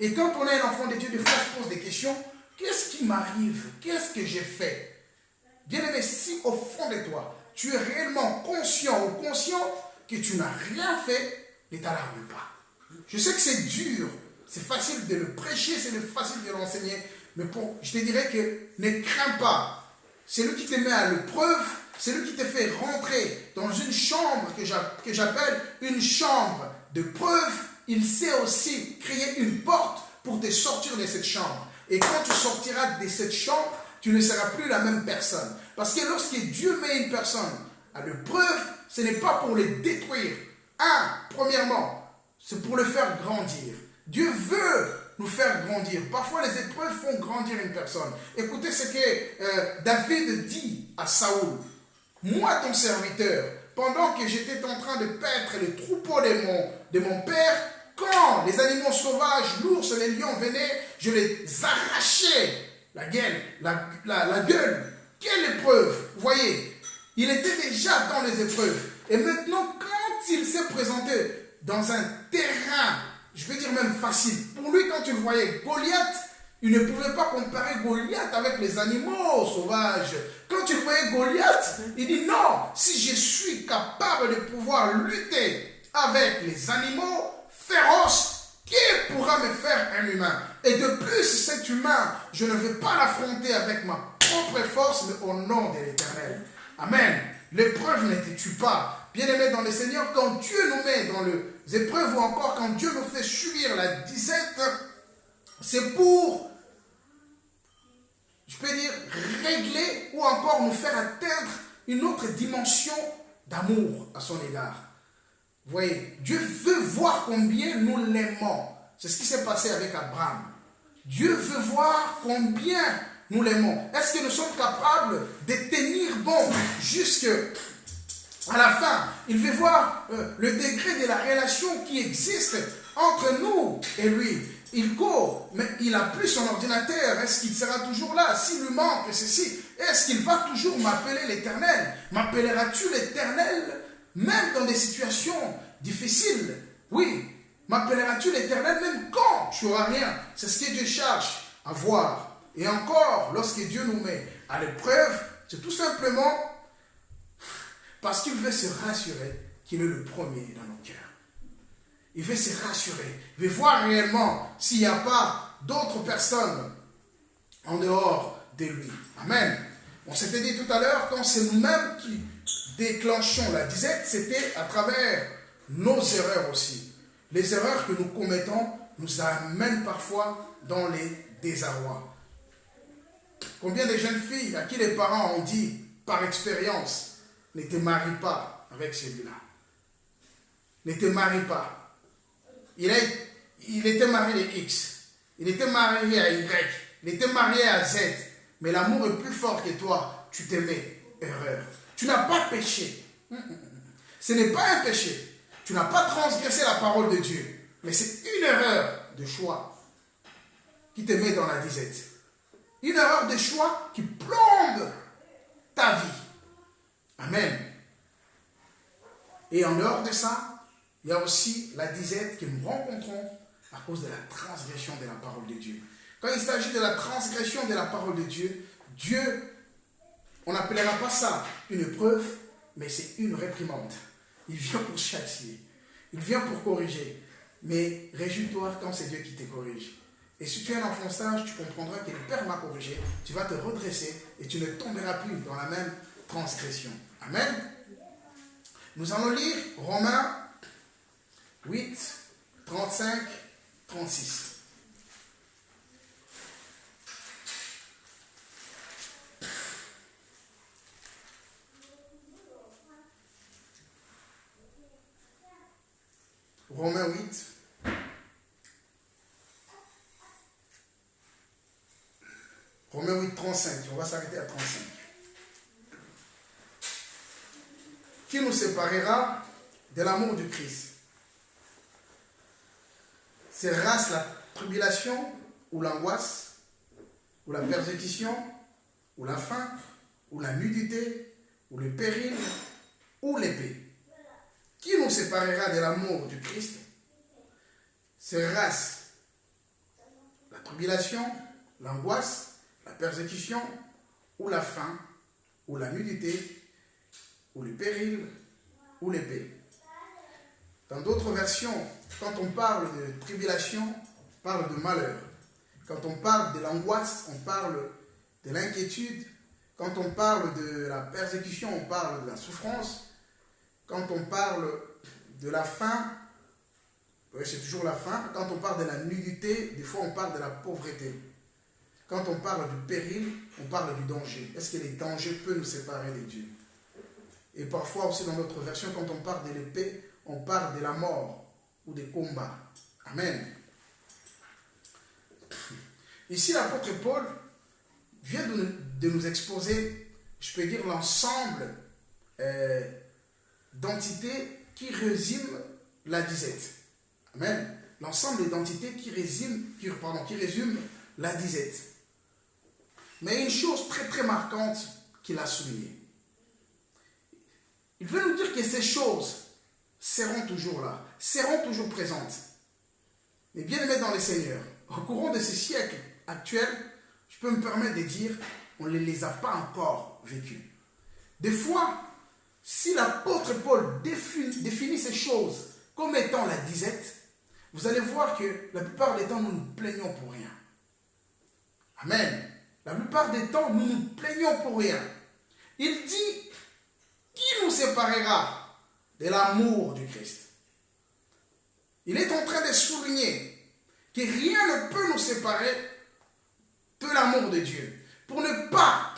B: Et quand on est un enfant de Dieu, des fois on se pose des questions, qu'est-ce qui m'arrive? Qu'est-ce que j'ai fait? Bien-aimé, si au fond de toi, tu es réellement conscient ou consciente que tu n'as rien fait, ne t'alarme pas. Je sais que c'est dur, c'est facile de le prêcher, c'est facile de l'enseigner, mais je te dirais que ne crains pas. C'est lui qui te met à l'épreuve, c'est lui qui te fait rentrer dans une chambre que j'appelle une chambre de preuve. Il sait aussi créer une porte pour te sortir de cette chambre. Et quand tu sortiras de cette chambre, tu ne seras plus la même personne. Parce que lorsque Dieu met une personne à l'épreuve, ce n'est pas pour le détruire. Premièrement, c'est pour le faire grandir. Dieu veut nous faire grandir. Parfois, les épreuves font grandir une personne. Écoutez ce que David dit à Saoul. Moi, ton serviteur, pendant que j'étais en train de paître les troupeaux de mon père, quand les animaux sauvages, l'ours, les lions venaient, je les arrachais la gueule. Quelle épreuve! Vous voyez, il était déjà dans les épreuves. Et maintenant, quand il s'est présenté dans un terrain, je vais dire même facile, pour lui, quand il voyait Goliath, il ne pouvait pas comparer Goliath avec les animaux sauvages. Quand il voyait Goliath, il dit non, si je suis capable de pouvoir lutter avec les animaux féroces, qui pourra me faire un humain? Et de plus, cet humain, je ne vais pas l'affronter avec ma propre force, mais au nom de l'Éternel. Amen. L'épreuve ne te tue pas. Bien-aimé dans le Seigneur, quand Dieu nous met dans les épreuves ou encore quand Dieu nous fait subir la disette, c'est pour, je peux dire, régler ou encore nous faire atteindre une autre dimension d'amour à son égard. Vous voyez, Dieu veut voir combien nous l'aimons. C'est ce qui s'est passé avec Abraham. Dieu veut voir combien nous l'aimons. Est-ce que nous sommes capables de tenir bon jusqu'à la fin? Il veut voir le degré de la relation qui existe entre nous et lui. Il court, mais il n'a plus son ordinateur. Est-ce qu'il sera toujours là? S'il lui manque ceci, est-ce qu'il va toujours m'appeler l'Éternel? M'appelleras-tu l'Éternel? Même dans des situations difficiles, oui. M'appelleras-tu l'Éternel même quand tu n'auras rien? C'est ce que Dieu cherche à voir. Et encore, lorsque Dieu nous met à l'épreuve, c'est tout simplement parce qu'il veut se rassurer qu'il est le premier dans nos cœurs. Il veut se rassurer. Il veut voir réellement s'il n'y a pas d'autres personnes en dehors de lui. Amen. On s'était dit tout à l'heure, quand c'est nous-mêmes qui déclenchons la disette, c'était à travers nos erreurs aussi. Les erreurs que nous commettons nous amènent parfois dans les désarrois. Combien de jeunes filles à qui les parents ont dit par expérience, ne te marie pas avec celui-là. Ne te marie pas. il était marié à X, il était marié à Y, il était marié à Z, mais l'amour est plus fort que toi, tu t'aimais, erreur. Tu n'as pas péché. Ce n'est pas un péché. Tu n'as pas transgressé la parole de Dieu, mais c'est une erreur de choix qui te met dans la disette. Une erreur de choix qui plombe ta vie. Amen. Et en dehors de ça, il y a aussi la disette que nous rencontrons à cause de la transgression de la parole de Dieu. Quand il s'agit de la transgression de la parole de Dieu, Dieu, on n'appellera pas ça une épreuve, mais c'est une réprimande. Il vient pour châtier, il vient pour corriger. Mais réjouis-toi quand c'est Dieu qui te corrige. Et si tu es un enfant sage, tu comprendras que le Père m'a corrigé, tu vas te redresser et tu ne tomberas plus dans la même transgression. Amen. Nous allons lire Romains 8, 35, 36. Romains 8. Romains 8, 35. On va s'arrêter à 35. Qui nous séparera de l'amour du Christ? Sera-ce la tribulation ou l'angoisse, ou la persécution, ou la faim, ou la nudité, ou le péril, ou l'épée? Qui nous séparera de l'amour du Christ? Sera-ce la tribulation, l'angoisse, la persécution, ou la faim, ou la nudité, ou le péril, ou l'épée? Dans d'autres versions, quand on parle de tribulation, on parle de malheur. Quand on parle de l'angoisse, on parle de l'inquiétude. Quand on parle de la persécution, on parle de la souffrance. Quand on parle de la faim, oui, c'est toujours la faim. Quand on parle de la nudité, des fois on parle de la pauvreté. Quand on parle du péril, on parle du danger. Est-ce que les dangers peuvent nous séparer de Dieu? Et parfois aussi dans notre version, quand on parle de l'épée, on parle de la mort ou des combats. Amen. Ici, l'apôtre Paul vient de nous exposer, je peux dire, l'ensemble d'entités qui résument la disette. Amen. L'ensemble d'entités qui résument la disette. Mais une chose très très marquante qu'il a soulignée. Il veut nous dire que ces choses seront toujours là, seront toujours présentes. Mais bien aimés dans le Seigneur, au courant de ces siècles actuels, je peux me permettre de dire, on ne les a pas encore vécues. Des fois, si l'apôtre Paul définit ces choses comme étant la disette, vous allez voir que la plupart des temps, nous nous plaignons pour rien. Amen. La plupart des temps, nous nous plaignons pour rien. Il dit, qui nous séparera de l'amour du Christ? Il est en train de souligner que rien ne peut nous séparer de l'amour de Dieu. Pour ne pas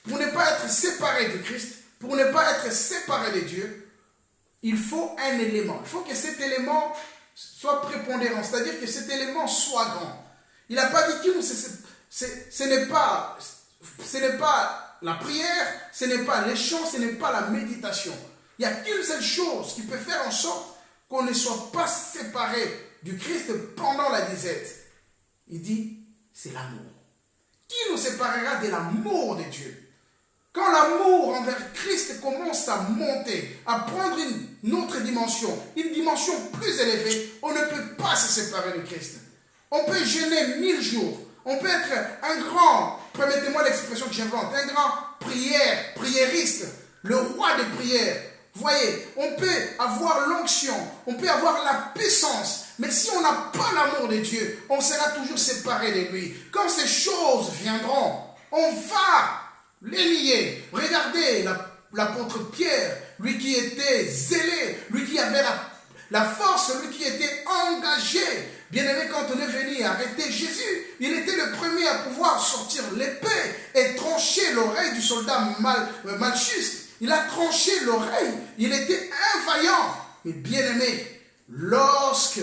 B: être séparé du Christ, pour ne pas être séparé de Dieu, il faut un élément. Il faut que cet élément soit prépondérant, c'est-à-dire que cet élément soit grand. Il n'a pas dit qu'il nous ce n'est pas la prière, ce n'est pas les chants, ce n'est pas la méditation. Il n'y a qu'une seule chose qui peut faire en sorte qu'on ne soit pas séparé du Christ pendant la disette. Il dit, c'est l'amour. Qui nous séparera de l'amour de Dieu? Quand l'amour envers Christ commence à monter, à prendre une autre dimension, une dimension plus élevée, on ne peut pas se séparer de Christ. On peut jeûner 1000 jours. On peut être un grand, permettez-moi l'expression que j'invente, un grand priériste, le roi des prières. Vous voyez, on peut avoir l'onction, on peut avoir la puissance, mais si on n'a pas l'amour de Dieu, on sera toujours séparé de lui. Quand ces choses viendront, on va les nier. Regardez l'apôtre Pierre, lui qui était zélé, lui qui avait la force, lui qui était engagé. Bien aimé, quand on est venu arrêter Jésus, il était le premier à pouvoir sortir l'épée et trancher l'oreille du soldat Malchus. Il a tranché l'oreille. Il était un vaillant. Mais bien aimé, lorsque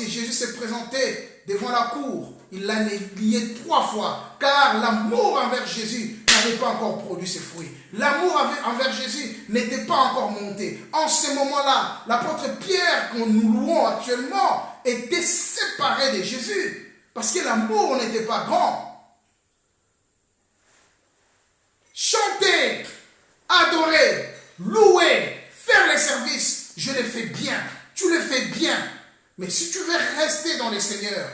B: Jésus s'est présenté devant la cour, il l'a nié 3 fois, car l'amour envers Jésus n'avait pas encore produit ses fruits. L'amour envers Jésus n'était pas encore monté. En ce moment-là, l'apôtre Pierre, que nous louons actuellement, était séparé de Jésus, parce que l'amour n'était pas grand. Chanter, adorer, louer, faire les services, je les fais bien, tu le fais bien. Mais si tu veux rester dans le Seigneur,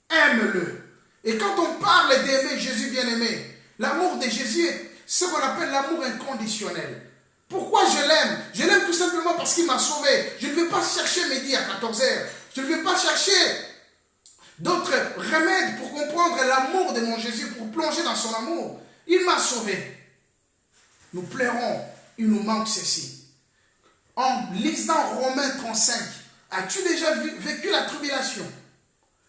B: aime-le. Et quand on parle d'aimer Jésus bien-aimé, l'amour de Jésus, c'est ce qu'on appelle l'amour inconditionnel. Pourquoi je l'aime? Je l'aime tout simplement parce qu'il m'a sauvé. Je ne vais pas chercher midi à 14h. Je ne vais pas chercher d'autres remèdes pour comprendre l'amour de mon Jésus, pour plonger dans son amour. Il m'a sauvé. Nous plairons, il nous manque ceci. En lisant Romains 35, as-tu déjà vécu la tribulation?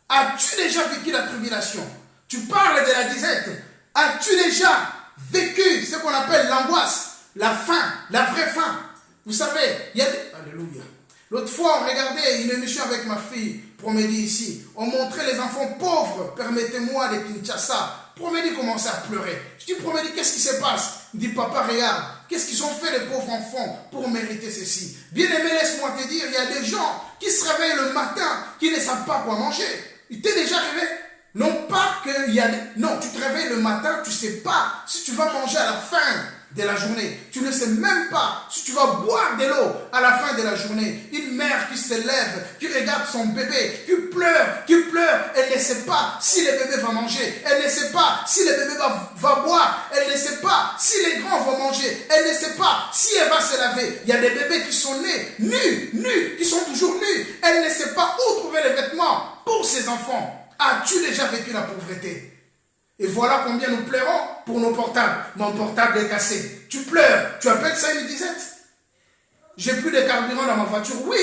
B: As-tu déjà vécu la tribulation? Tu parles de la disette. As-tu déjà vécu ce qu'on appelle l'angoisse, la faim, la vraie faim? Vous savez, il y a des... Alléluia. L'autre fois, on regardait une émission avec ma fille, Promédie ici. On montrait les enfants pauvres, permettez-moi, de Kinshasa. Promédie commençait à pleurer. Je dis, Promédie, qu'est-ce qui se passe? Il dit, papa, regarde, qu'est-ce qu'ils ont fait les pauvres enfants pour mériter ceci? Bien-aimé, laisse-moi te dire, il y a des gens qui se réveillent le matin, qui ne savent pas quoi manger. Il t'est déjà arrivé? Non pas qu'il y a... Non, tu te réveilles le matin, tu ne sais pas si tu vas manger à la fin de la journée. Tu ne sais même pas si tu vas boire de l'eau à la fin de la journée. Une mère qui se lève, qui regarde son bébé, qui pleure, elle ne sait pas si le bébé va manger. Elle ne sait pas si le bébé va boire. Elle ne sait pas si les grands vont manger. Elle ne sait pas si elle va se laver. Il y a des bébés qui sont nés nus, qui sont toujours nus. Elle ne sait pas où trouver les vêtements pour ses enfants. As-tu déjà vécu la pauvreté? Et voilà combien nous pleurons pour nos portables. Mon portable est cassé. Tu pleures. Tu appelles ça une disette? J'ai plus de carburant dans ma voiture. Oui,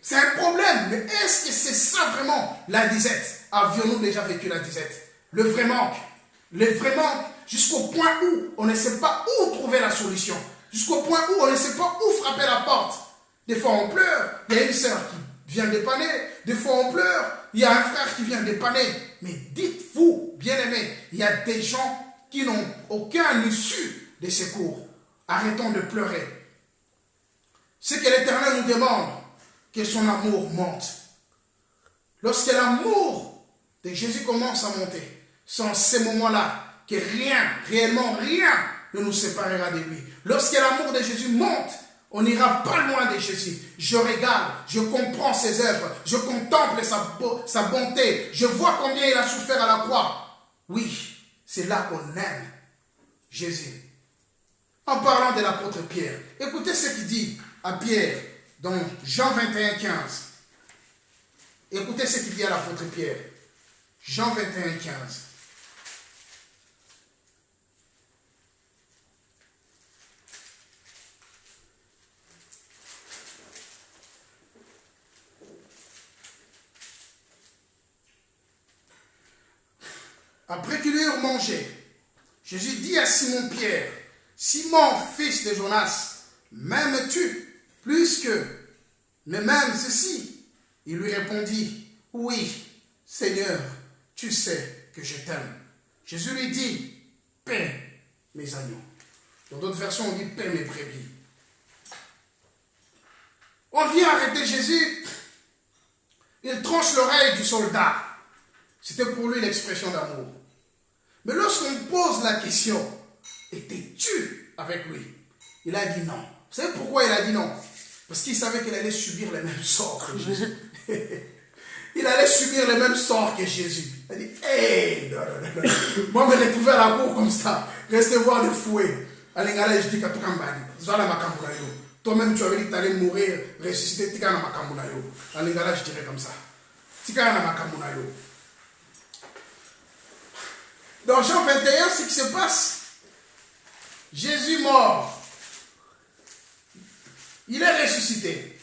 B: c'est un problème. Mais est-ce que c'est ça vraiment la disette? Avions-nous déjà vécu la disette? Le vrai manque. Le vrai manque jusqu'au point où on ne sait pas où trouver la solution. Jusqu'au point où on ne sait pas où frapper la porte. Des fois on pleure. Il y a une sœur qui vient dépanner. Des fois on pleure. Il y a un frère qui vient dépanner. Mais dites-vous, bien-aimés, il y a des gens qui n'ont aucun issue de secours. Arrêtons de pleurer. Ce que l'Éternel nous demande, que son amour monte. Lorsque l'amour de Jésus commence à monter, c'est en ces moments-là que rien, réellement rien, ne nous séparera de lui. Lorsque l'amour de Jésus monte, on n'ira pas loin de Jésus. Je regarde, je comprends ses œuvres, je contemple sa bonté, je vois combien il a souffert à la croix. Oui, c'est là qu'on aime Jésus. En parlant de l'apôtre Pierre, écoutez ce qu'il dit à Pierre dans Jean 21, 15. Écoutez ce qu'il dit à l'apôtre Pierre. Jean 21, 15. Après qu'ils eurent mangé, Jésus dit à Simon-Pierre, « Simon, fils de Jonas, m'aimes-tu plus que mais même ceci ?» Il lui répondit, « Oui, Seigneur, tu sais que je t'aime. » Jésus lui dit, « Paie mes agneaux. » Dans d'autres versions, on dit, « Paie mes brebis. » On vient arrêter Jésus, il tranche l'oreille du soldat. C'était pour lui l'expression d'amour. Mais lorsqu'on pose la question, étais-tu avec lui? Il a dit non. Vous savez pourquoi il a dit non? Parce qu'il savait qu'il allait subir les mêmes sorts que Jésus. Il allait subir les mêmes sorts que Jésus. Il a dit, hey, non. Moi, me retrouver à la cour comme ça, recevoir des fouets. Alingala, je dis qu'à tout cambani. Toi-même, tu avais dit que tu allais mourir, ressusciter, tika na makambunayo. Alingala, je dirais comme ça. Tika na makambunayo. Dans Jean 21, ce qui se passe, Jésus mort, il est ressuscité.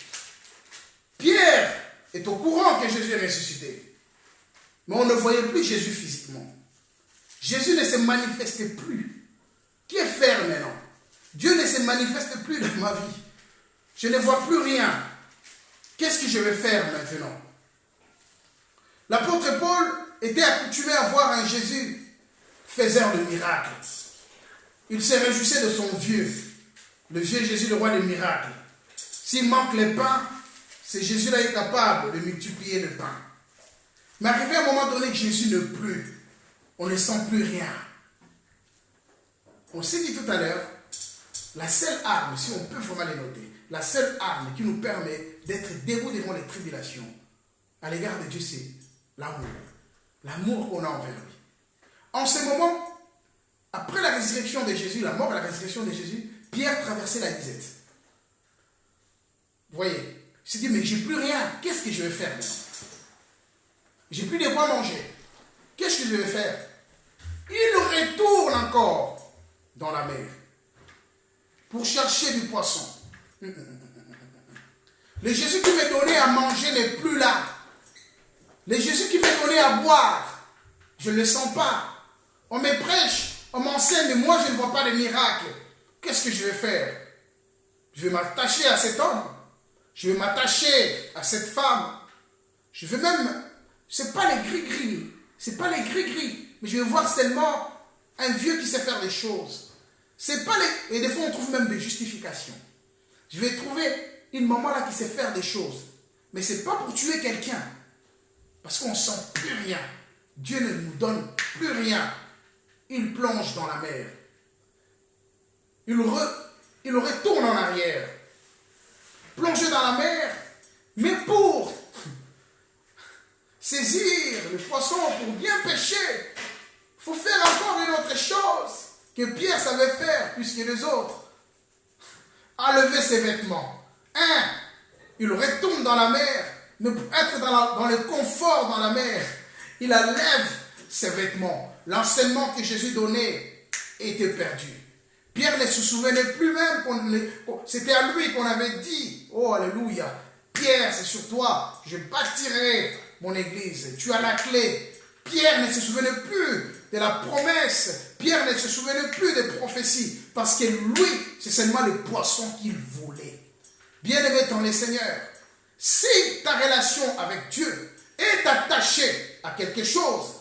B: Pierre est au courant que Jésus est ressuscité. Mais on ne voyait plus Jésus physiquement. Jésus ne se manifestait plus. Que faire maintenant? Dieu ne se manifeste plus dans ma vie. Je ne vois plus rien. Qu'est-ce que je vais faire maintenant? L'apôtre Paul était accoutumé à voir un Jésus faiseur de miracles. Il se réjouissait de son vieux, le vieux Jésus, le roi des miracles. S'il manque les pains, ce Jésus-là est capable de multiplier le pain. Mais arrivé à un moment donné que Jésus ne plus, on ne sent plus rien. On s'est dit tout à l'heure, la seule arme, si on peut vraiment les noter, la seule arme qui nous permet d'être debout devant les tribulations, à l'égard de Dieu, c'est l'amour. L'amour qu'on a envers lui. En ce moment, après la résurrection de Jésus, la mort et la résurrection de Jésus, Pierre traversait la disette. Vous voyez, il s'est dit, mais j'ai plus rien, qu'est-ce que je vais faire maintenant? J'ai plus de quoi manger. Qu'est-ce que je vais faire? Il retourne encore dans la mer pour chercher du poisson. Le Jésus qui m'a donné à manger n'est plus là. Le Jésus qui m'a donné à boire, je ne le sens pas. On me prêche, on m'enseigne, mais moi je ne vois pas de miracle. Qu'est-ce que je vais faire? Je vais m'attacher à cet homme. Je vais m'attacher à cette femme. Je vais même... C'est pas les gris-gris. C'est pas les gris-gris. Mais je vais voir seulement un vieux qui sait faire des choses. C'est pas les... Et des fois, on trouve même des justifications. Je vais trouver une maman là qui sait faire des choses. Mais c'est pas pour tuer quelqu'un. Parce qu'on ne sent plus rien. Dieu ne nous donne plus rien. Il plonge dans la mer. Il retourne en arrière. Plonger dans la mer. Mais pour saisir le poisson, pour bien pêcher, il faut faire encore une autre chose que Pierre savait faire, puisque les autres enlever ses vêtements. Il retourne dans la mer, ne peut être dans le confort dans la mer. Il enlève ses vêtements. L'enseignement que Jésus donnait était perdu. Pierre ne se souvenait plus même, c'était à lui qu'on avait dit, oh alléluia, Pierre c'est sur toi, je bâtirai mon église, tu as la clé. Pierre ne se souvenait plus de la promesse, Pierre ne se souvenait plus des prophéties, parce que lui, c'est seulement le poisson qu'il voulait. Bien-aimé dans le Seigneur, si ta relation avec Dieu est attachée à quelque chose,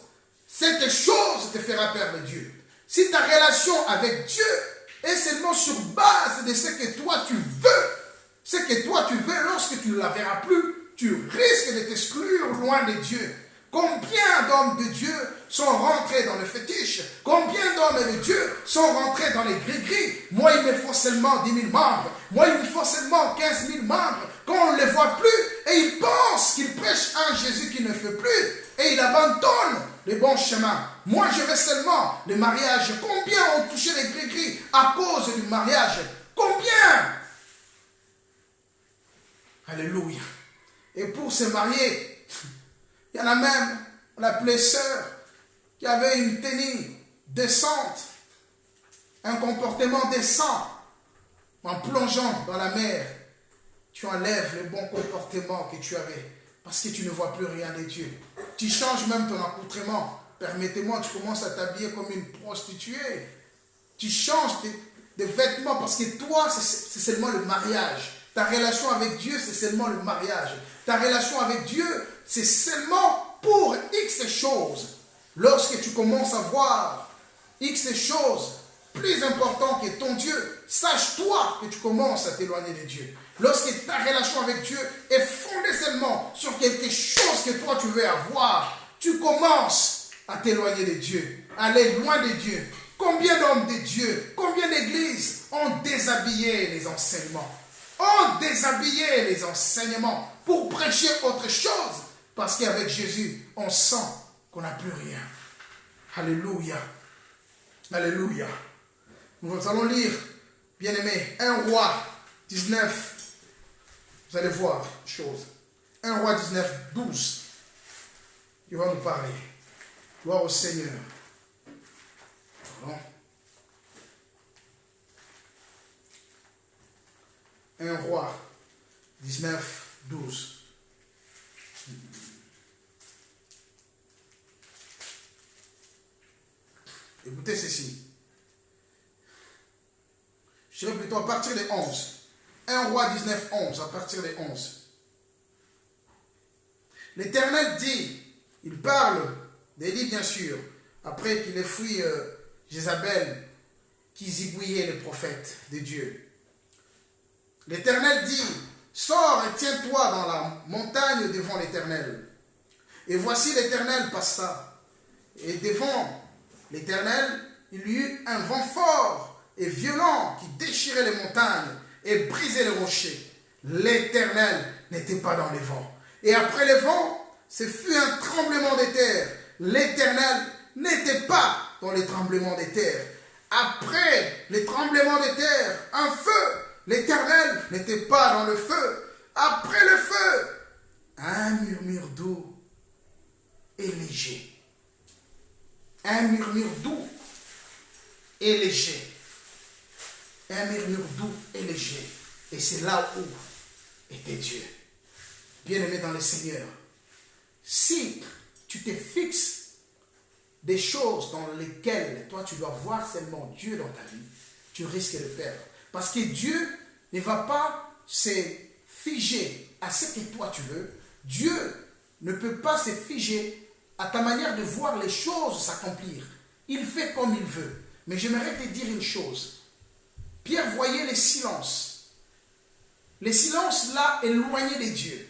B: cette chose te fera perdre Dieu. Si ta relation avec Dieu est seulement sur base de ce que toi tu veux, lorsque tu ne la verras plus, tu risques de t'exclure loin de Dieu. Combien d'hommes de Dieu sont rentrés dans le fétiche? Combien d'hommes de Dieu sont rentrés dans les gris-gris? Moi, il me faut seulement 10 000 membres. Moi, il me faut seulement 15 000 membres. Quand on ne les voit plus, et ils pensent qu'ils prêchent un Jésus qui ne fait plus, et ils abandonnent le bon chemin. Moi, je veux seulement le mariage. Combien ont touché les gris-gris à cause du mariage? Combien? Alléluia. Et pour se marier, il y en a même, on l'appelait sœur, qui avait une tenue décente, un comportement décent. En plongeant dans la mer, tu enlèves le bon comportement que tu avais, parce que tu ne vois plus rien de Dieu. Tu changes même ton accoutrement. Permettez-moi, tu commences à t'habiller comme une prostituée. Tu changes de vêtements, parce que toi, c'est seulement le mariage. Ta relation avec Dieu, c'est seulement le mariage. Ta relation avec Dieu, c'est seulement pour X choses. Lorsque tu commences à voir X choses plus importantes que ton Dieu, sache-toi que tu commences à t'éloigner de Dieu. Lorsque ta relation avec Dieu est fondée seulement sur quelque chose que toi tu veux avoir, tu commences à t'éloigner de Dieu, à aller loin de Dieu. Combien d'hommes de Dieu, combien d'églises ont déshabillé les enseignements, ont déshabillé les enseignements pour prêcher autre chose, parce qu'avec Jésus, on sent qu'on n'a plus rien. Alléluia. Alléluia. Nous allons lire, bien-aimé, 1 Roi 19. Vous allez voir une chose. 1 Roi 19, 12. Il va nous parler. Gloire au Seigneur. Pardon. 1 Roi 19, 12. Écoutez ceci. Je dirais plutôt à partir des 11. 1 Roi 19, 11, à partir des 11. L'Éternel dit, il parle d'Élie bien sûr, après qu'il ait fui Jézabel qui zigouillait les prophètes de Dieu. L'Éternel dit, sors et tiens-toi dans la montagne devant l'Éternel. Et voici l'Éternel passa. Et devant l'Éternel, il y eut un vent fort et violent qui déchirait les montagnes et brisait les rochers. L'Éternel n'était pas dans les vents. Et après les vents, ce fut un tremblement de terre. L'Éternel n'était pas dans les tremblements des terres. Après les tremblements des terres, un feu. L'Éternel n'était pas dans le feu. Après le feu, un murmure doux et léger. Un murmure doux et léger. Un murmure doux et léger. Et c'est là où était Dieu. Bien-aimé dans le Seigneur, si tu te fixes des choses dans lesquelles toi tu dois voir seulement Dieu dans ta vie, tu risques de perdre. Parce que Dieu ne va pas se figer à ce que toi tu veux. Dieu ne peut pas se figer à ta manière de voir les choses s'accomplir. Il fait comme il veut. Mais j'aimerais te dire une chose. Pierre voyait les silences. Les silences là éloignés de Dieu.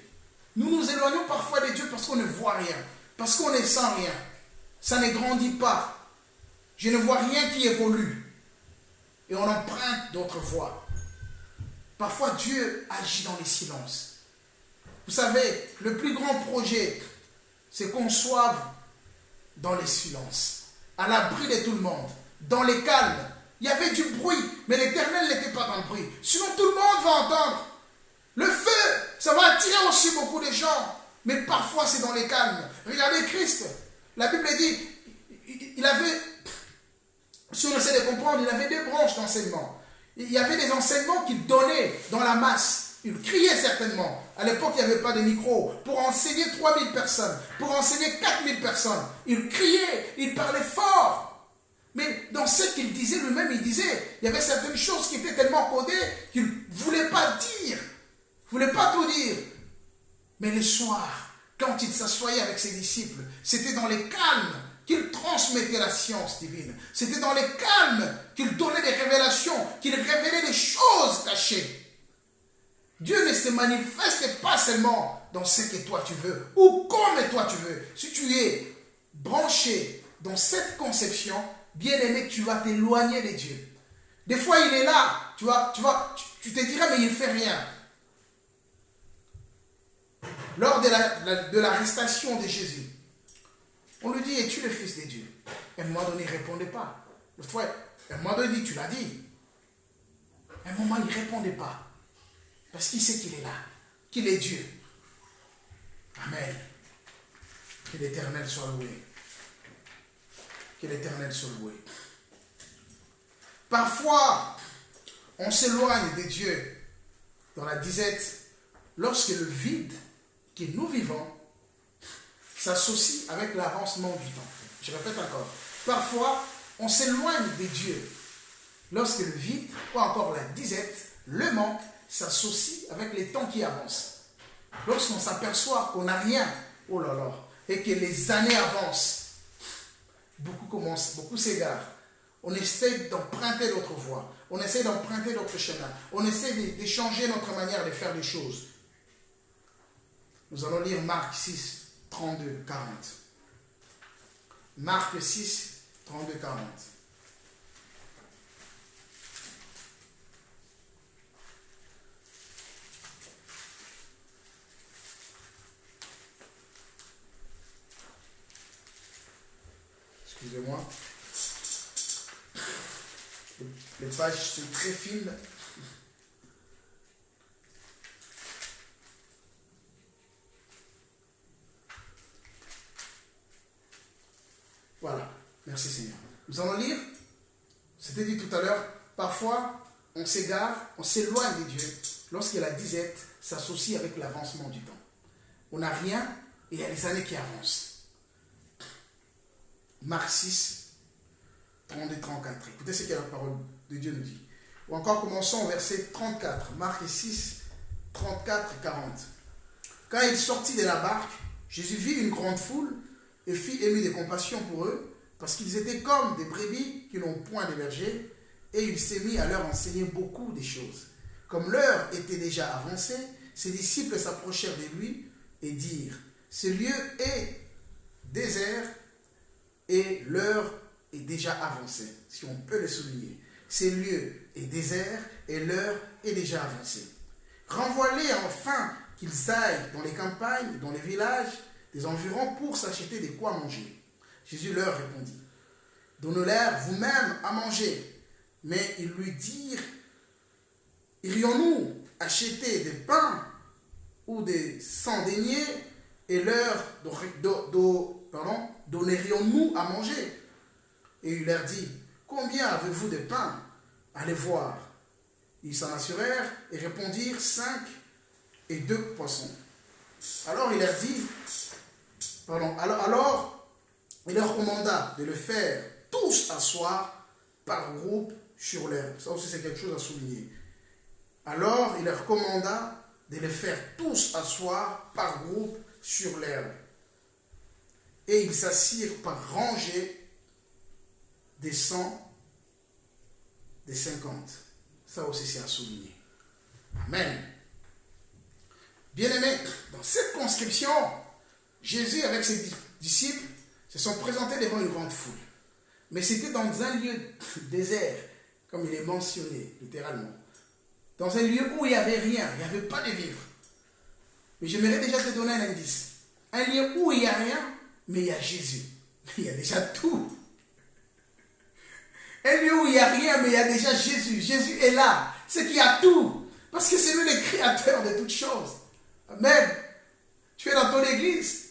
B: Nous nous éloignons parfois de Dieu parce qu'on ne voit rien. Parce qu'on ne sent rien. Ça ne grandit pas. Je ne vois rien qui évolue. Et on emprunte d'autres voies. Parfois Dieu agit dans les silences. Vous savez, le plus grand projet, c'est qu'on soit dans les silences, à l'abri de tout le monde, dans les calmes. Il y avait du bruit, mais l'Éternel n'était pas dans le bruit. Sinon tout le monde va entendre. Le feu, ça va attirer aussi beaucoup de gens. Mais parfois c'est dans les calmes. Regardez Christ. La Bible dit, il avait, si on essaie de comprendre, il avait deux branches d'enseignement. Il y avait des enseignements qu'il donnait dans la masse. Il criait certainement. À l'époque, il n'y avait pas de micro. Pour enseigner 3000 personnes, pour enseigner 4000 personnes. Il criait, il parlait fort. Mais dans ce qu'il disait lui-même, il disait, il y avait certaines choses qui étaient tellement codées qu'il ne voulait pas dire. Il ne voulait pas tout dire. Mais le soir, quand il s'assoyait avec ses disciples, c'était dans les calmes qu'il transmettait la science divine. C'était dans les calmes qu'il donnait des révélations, qu'il révélait des choses cachées. Dieu ne se manifeste pas seulement dans ce que toi tu veux ou comme toi tu veux. Si tu es branché dans cette conception, bien aimé, tu vas t'éloigner de Dieu. Des fois, il est là, tu te diras, mais il ne fait rien. Lors de l'arrestation de Jésus, on lui dit, es-tu le Fils de Dieu? À un moment donné, il ne répondait pas. À un moment donné, il dit, tu l'as dit. À un moment, il ne répondait pas. Parce qu'il sait qu'il est là, qu'il est Dieu. Amen. Que l'Éternel soit loué. Que l'Éternel soit loué. Parfois, on s'éloigne de Dieu dans la disette lorsque le vide que nous vivons s'associe avec l'avancement du temps. Je répète encore. Parfois, on s'éloigne de Dieu lorsque le vide, ou encore la disette, le manque, s'associe avec les temps qui avancent. Lorsqu'on s'aperçoit qu'on n'a rien, oh là là, et que les années avancent, beaucoup s'égarent. On essaie d'emprunter d'autres voies, on essaie d'emprunter d'autres chemins, on essaie de changer notre manière de faire les choses. Nous allons lire Marc 6, 32, 40. Marc 6, 32, 40. Excusez-moi. Les pages sont très fines. Voilà. Merci Seigneur. Nous allons lire. C'était dit tout à l'heure. Parfois, on s'égare, on s'éloigne de Dieu lorsque la disette s'associe avec l'avancement du temps. On n'a rien et il y a les années qui avancent. Marc 6, 32, 34. Écoutez ce que la parole de Dieu nous dit. Ou encore commençons au verset 34. Marc 6, 34, 40. Quand il sortit de la barque, Jésus vit une grande foule et fit ému de compassion pour eux, parce qu'ils étaient comme des brebis qui n'ont point de berger, et il s'est mis à leur enseigner beaucoup de choses. Comme l'heure était déjà avancée, ses disciples s'approchèrent de lui et dirent, « Ce lieu est désert et l'heure est déjà avancée. » Si on peut le souligner. Ce lieu est désert et l'heure est déjà avancée. Renvoie-les enfin qu'ils aillent dans les campagnes, dans les villages des environs pour s'acheter de quoi manger. Jésus leur répondit, « Donnez-leur vous-même à manger. » Mais ils lui dirent, « Irions-nous acheter des pains ou des 100 deniers et leur donnerions-nous à manger ?» Et il leur dit, « Combien avez-vous de pains? Allez voir. » Ils s'en assurèrent et répondirent, 5 et 2 poissons. Alors il leur dit, alors il leur commanda de le faire tous asseoir par groupe sur l'herbe. Ça aussi c'est quelque chose à souligner. Alors il leur commanda de les faire tous asseoir par groupe sur l'herbe. Et ils s'assirent par rangées des 100, des 50. Ça aussi c'est à souligner. Amen. Bien-aimés, dans cette conscription, Jésus avec ses disciples se sont présentés devant une grande foule. Mais c'était dans un lieu désert, comme il est mentionné littéralement. Dans un lieu où il n'y avait rien, il n'y avait pas de vivres. Mais j'aimerais déjà te donner un indice. Un lieu où il n'y a rien, mais il y a Jésus. Il y a déjà tout. Un lieu où il n'y a rien, mais il y a déjà Jésus. Jésus est là. C'est qu'il y a tout. Parce que c'est lui le créateur de toutes choses. Amen. Tu es dans ton église.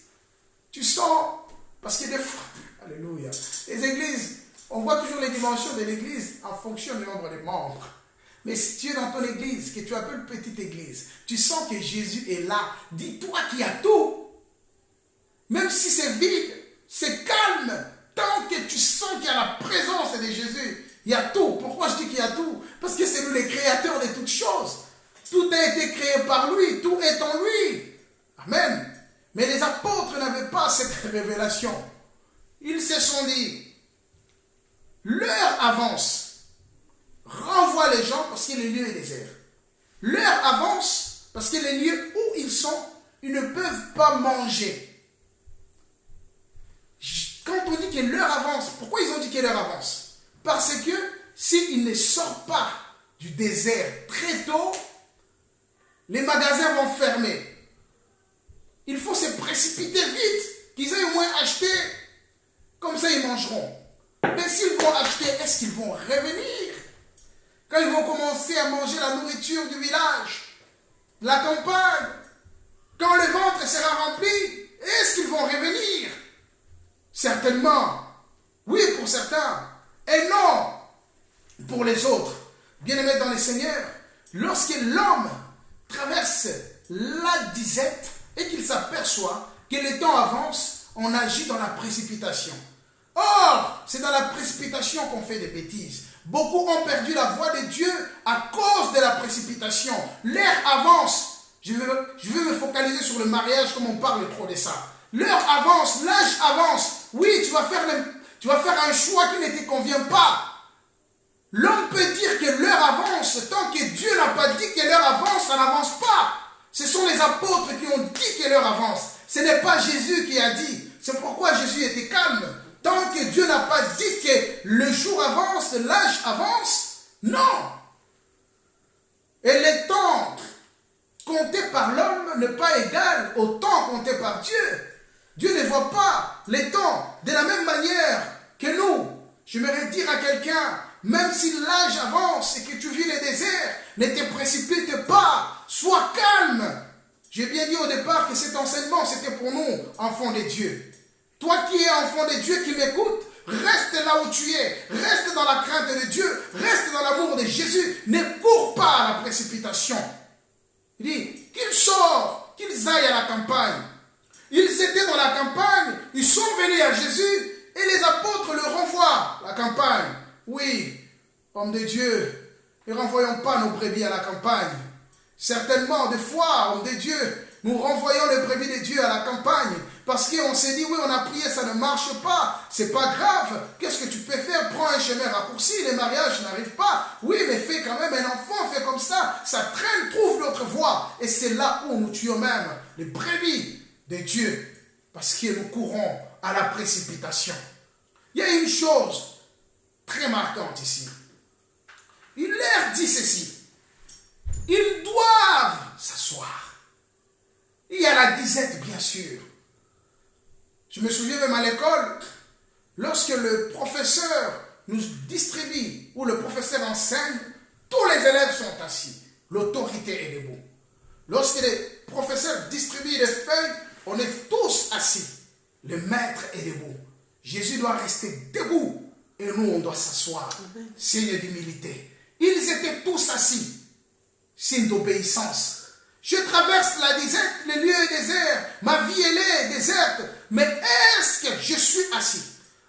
B: Tu sens, parce que des fois, alléluia, les églises, on voit toujours les dimensions de l'église en fonction du nombre de membres. Mais si tu es dans ton église, que tu appelles petite église, tu sens que Jésus est là. Dis-toi qu'il y a tout. Même si c'est vide, c'est calme. Tant que tu sens qu'il y a la présence de Jésus, il y a tout. Pourquoi je dis qu'il y a tout? Parce que c'est lui le créateur de toutes choses. Tout a été créé par lui. Tout est en lui. Amen. Mais les apôtres n'avaient pas cette révélation. Ils se sont dit, l'heure avance. Renvoie les gens parce que le lieu est désert. L'heure avance parce que les lieux où ils sont, ils ne peuvent pas manger. Quand on dit que l'heure avance, pourquoi ils ont dit que l'heure avance? Parce que s'ils ne sortent pas du désert très tôt, les magasins vont fermer. Il faut se précipiter vite, qu'ils aient au moins acheté, comme ça ils mangeront. Mais s'ils vont acheter, est-ce qu'ils vont revenir? Quand ils vont commencer à manger la nourriture du village, la campagne, quand le ventre sera rempli, est-ce qu'ils vont revenir? Certainement, oui pour certains, et non pour les autres. Bien-aimés dans le Seigneur, lorsque l'homme traverse la disette et qu'il s'aperçoit que le temps avance, on agit dans la précipitation. Or, c'est dans la précipitation qu'on fait des bêtises. Beaucoup ont perdu la voie de Dieu à cause de la précipitation. L'heure avance. Je veux me focaliser sur le mariage comme on parle trop de ça. L'heure avance, l'âge avance. Oui, tu vas faire un choix qui ne te convient pas. L'homme peut dire que l'heure avance. Tant que Dieu n'a pas dit que l'heure avance, ça n'avance pas. Ce sont les apôtres qui ont dit que l'heure avance. Ce n'est pas Jésus qui a dit. C'est pourquoi Jésus était calme. Tant que Dieu n'a pas dit que le jour avance, l'âge avance, non. Et le temps compté par l'homme n'est pas égal au temps compté par Dieu. Dieu ne voit pas les temps de la même manière que nous. J'aimerais dire à quelqu'un, même si l'âge avance et que tu vis le désert, ne te précipite pas, sois calme. J'ai bien dit au départ que cet enseignement, c'était pour nous, enfants de Dieu. Toi qui es enfant de Dieu, qui m'écoute, reste là où tu es, reste dans la crainte de Dieu, reste dans l'amour de Jésus, ne cours pas à la précipitation. Il dit, qu'ils sortent, qu'ils aillent à la campagne. Ils étaient dans la campagne, ils sont venus à Jésus et les apôtres le renvoient à la campagne. Oui, homme de Dieu, ne renvoyons pas nos brebis à la campagne. Certainement, des fois, homme de Dieu, Nous renvoyons les brebis de Dieu à la campagne parce qu'on s'est dit, oui, on a prié, ça ne marche pas. C'est pas grave. Qu'est-ce que tu peux faire? Prends un chemin raccourci. Les mariages n'arrivent pas. Oui, mais fais quand même un enfant. Fais comme ça. Ça traîne, trouve l'autre voie. Et c'est là où nous tuons même les brebis de Dieu parce que nous courons à la précipitation. Il y a une chose très marquante ici. Il leur dit ceci. Ils doivent s'asseoir. Il y a la disette, bien sûr. Je me souviens même à l'école, lorsque le professeur nous distribue ou le professeur enseigne, tous les élèves sont assis. L'autorité est debout. Lorsque les professeurs distribuent des feuilles, on est tous assis. Le maître est debout. Jésus doit rester debout et nous, on doit s'asseoir. Signe d'humilité. Ils étaient tous assis. Signe d'obéissance. Je traverse la disette, les lieux déserts. Ma vie, elle est déserte. Mais est-ce que je suis assis?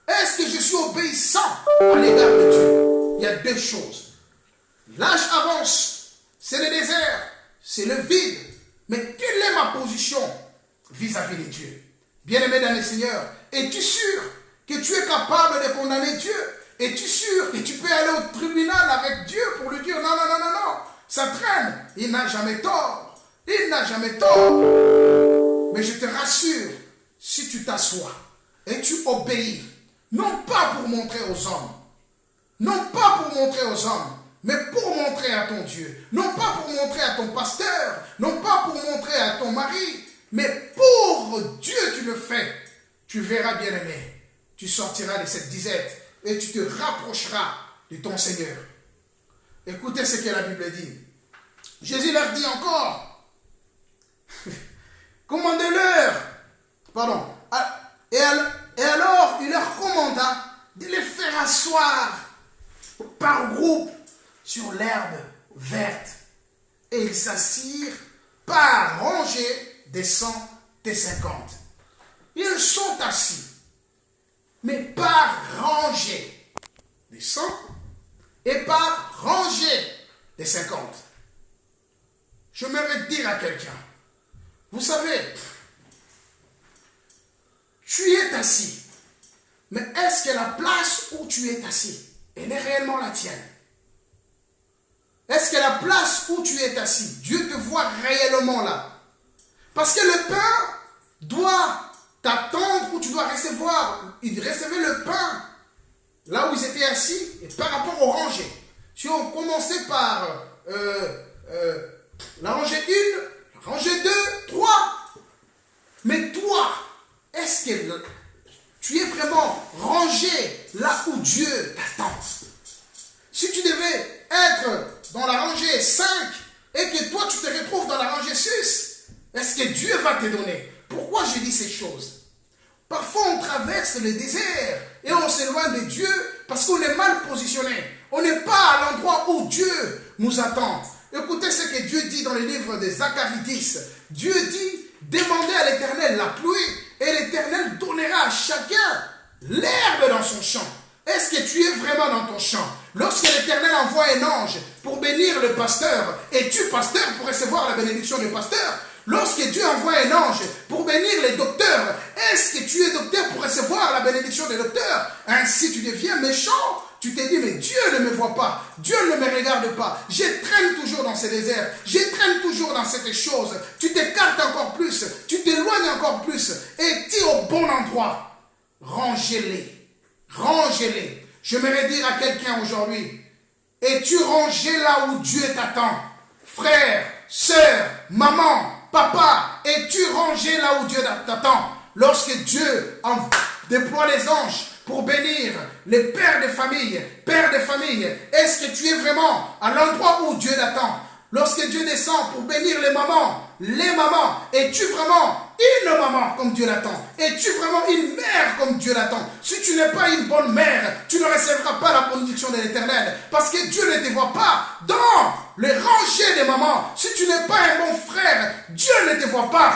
B: Est-ce que je suis obéissant à l'égard de Dieu? Il y a deux choses. L'âge avance. C'est le désert. C'est le vide. Mais quelle est ma position vis-à-vis de Dieu? Bien-aimé dans le Seigneur, es-tu sûr que tu es capable de condamner Dieu? Es-tu sûr que tu peux aller au tribunal avec Dieu pour lui dire non, non, non, non, non, ça traîne? Il n'a jamais tort. Il n'a jamais tort. Mais je te rassure, si tu t'assois et tu obéis, non pas pour montrer aux hommes, non pas pour montrer aux hommes, mais pour montrer à ton Dieu, non pas pour montrer à ton pasteur, non pas pour montrer à ton mari, mais pour Dieu tu le fais, tu verras, bien-aimé, tu sortiras de cette disette et tu te rapprocheras de ton Seigneur. Écoutez ce que la Bible dit. Jésus leur dit encore, commandez-leur, pardon, et alors il leur commanda de les faire asseoir par groupe sur l'herbe verte. Et ils s'assirent par rangées des 100 des 50. Ils sont assis, mais par rangées des 100 et par rangées des 50. Je m'aimerais dire à quelqu'un, vous savez, tu es assis, mais est-ce que la place où tu es assis, elle est réellement la tienne? Est-ce que la place où tu es assis, Dieu te voit réellement là? Parce que le pain doit t'attendre où tu dois recevoir. Ils recevaient le pain là où ils étaient assis et par rapport aux rangées. Si on commençait par la rangée 1, la rangée 2, 3. Mais toi, est-ce que tu es vraiment rangé là où Dieu t'attend? Si tu devais être dans la rangée 5 et que toi tu te retrouves dans la rangée 6, est-ce que Dieu va te donner? Pourquoi je dis ces choses? Parfois on traverse le désert et on s'éloigne de Dieu parce qu'on est mal positionné. On n'est pas à l'endroit où Dieu nous attend. Écoutez ce que Dieu dit dans le livre de Zacharie 10. Dieu dit, demandez à l'Éternel la pluie et l'Éternel donnera à chacun l'herbe dans son champ. Est-ce que tu es vraiment dans ton champ? Lorsque l'Éternel envoie un ange pour bénir le pasteur, es-tu pasteur pour recevoir la bénédiction du pasteur? Lorsque Dieu envoie un ange pour bénir les docteurs, est-ce que tu es docteur pour recevoir la bénédiction des docteurs? Ainsi tu deviens méchant. Tu te dis, mais Dieu ne me voit pas, Dieu ne me regarde pas, je traîne toujours dans ce désert, je traîne toujours dans cette chose. Tu t'écartes encore plus, tu t'éloignes encore plus, et tu es au bon endroit. Rangez-les, rangez-les. J'aimerais dire à quelqu'un aujourd'hui, es-tu rangé là où Dieu t'attend? Frère, sœur, maman, papa, es-tu rangé là où Dieu t'attend? Lorsque Dieu déploie les anges pour bénir les pères de famille, est-ce que tu es vraiment à l'endroit où Dieu t'attend? Lorsque Dieu descend pour bénir les mamans, es-tu vraiment une maman comme Dieu l'attend? Es-tu vraiment une mère comme Dieu l'attend? Si tu n'es pas une bonne mère, tu ne recevras pas la bénédiction de l'Éternel, parce que Dieu ne te voit pas dans les rangées des mamans. Si tu n'es pas un bon frère, Dieu ne te voit pas.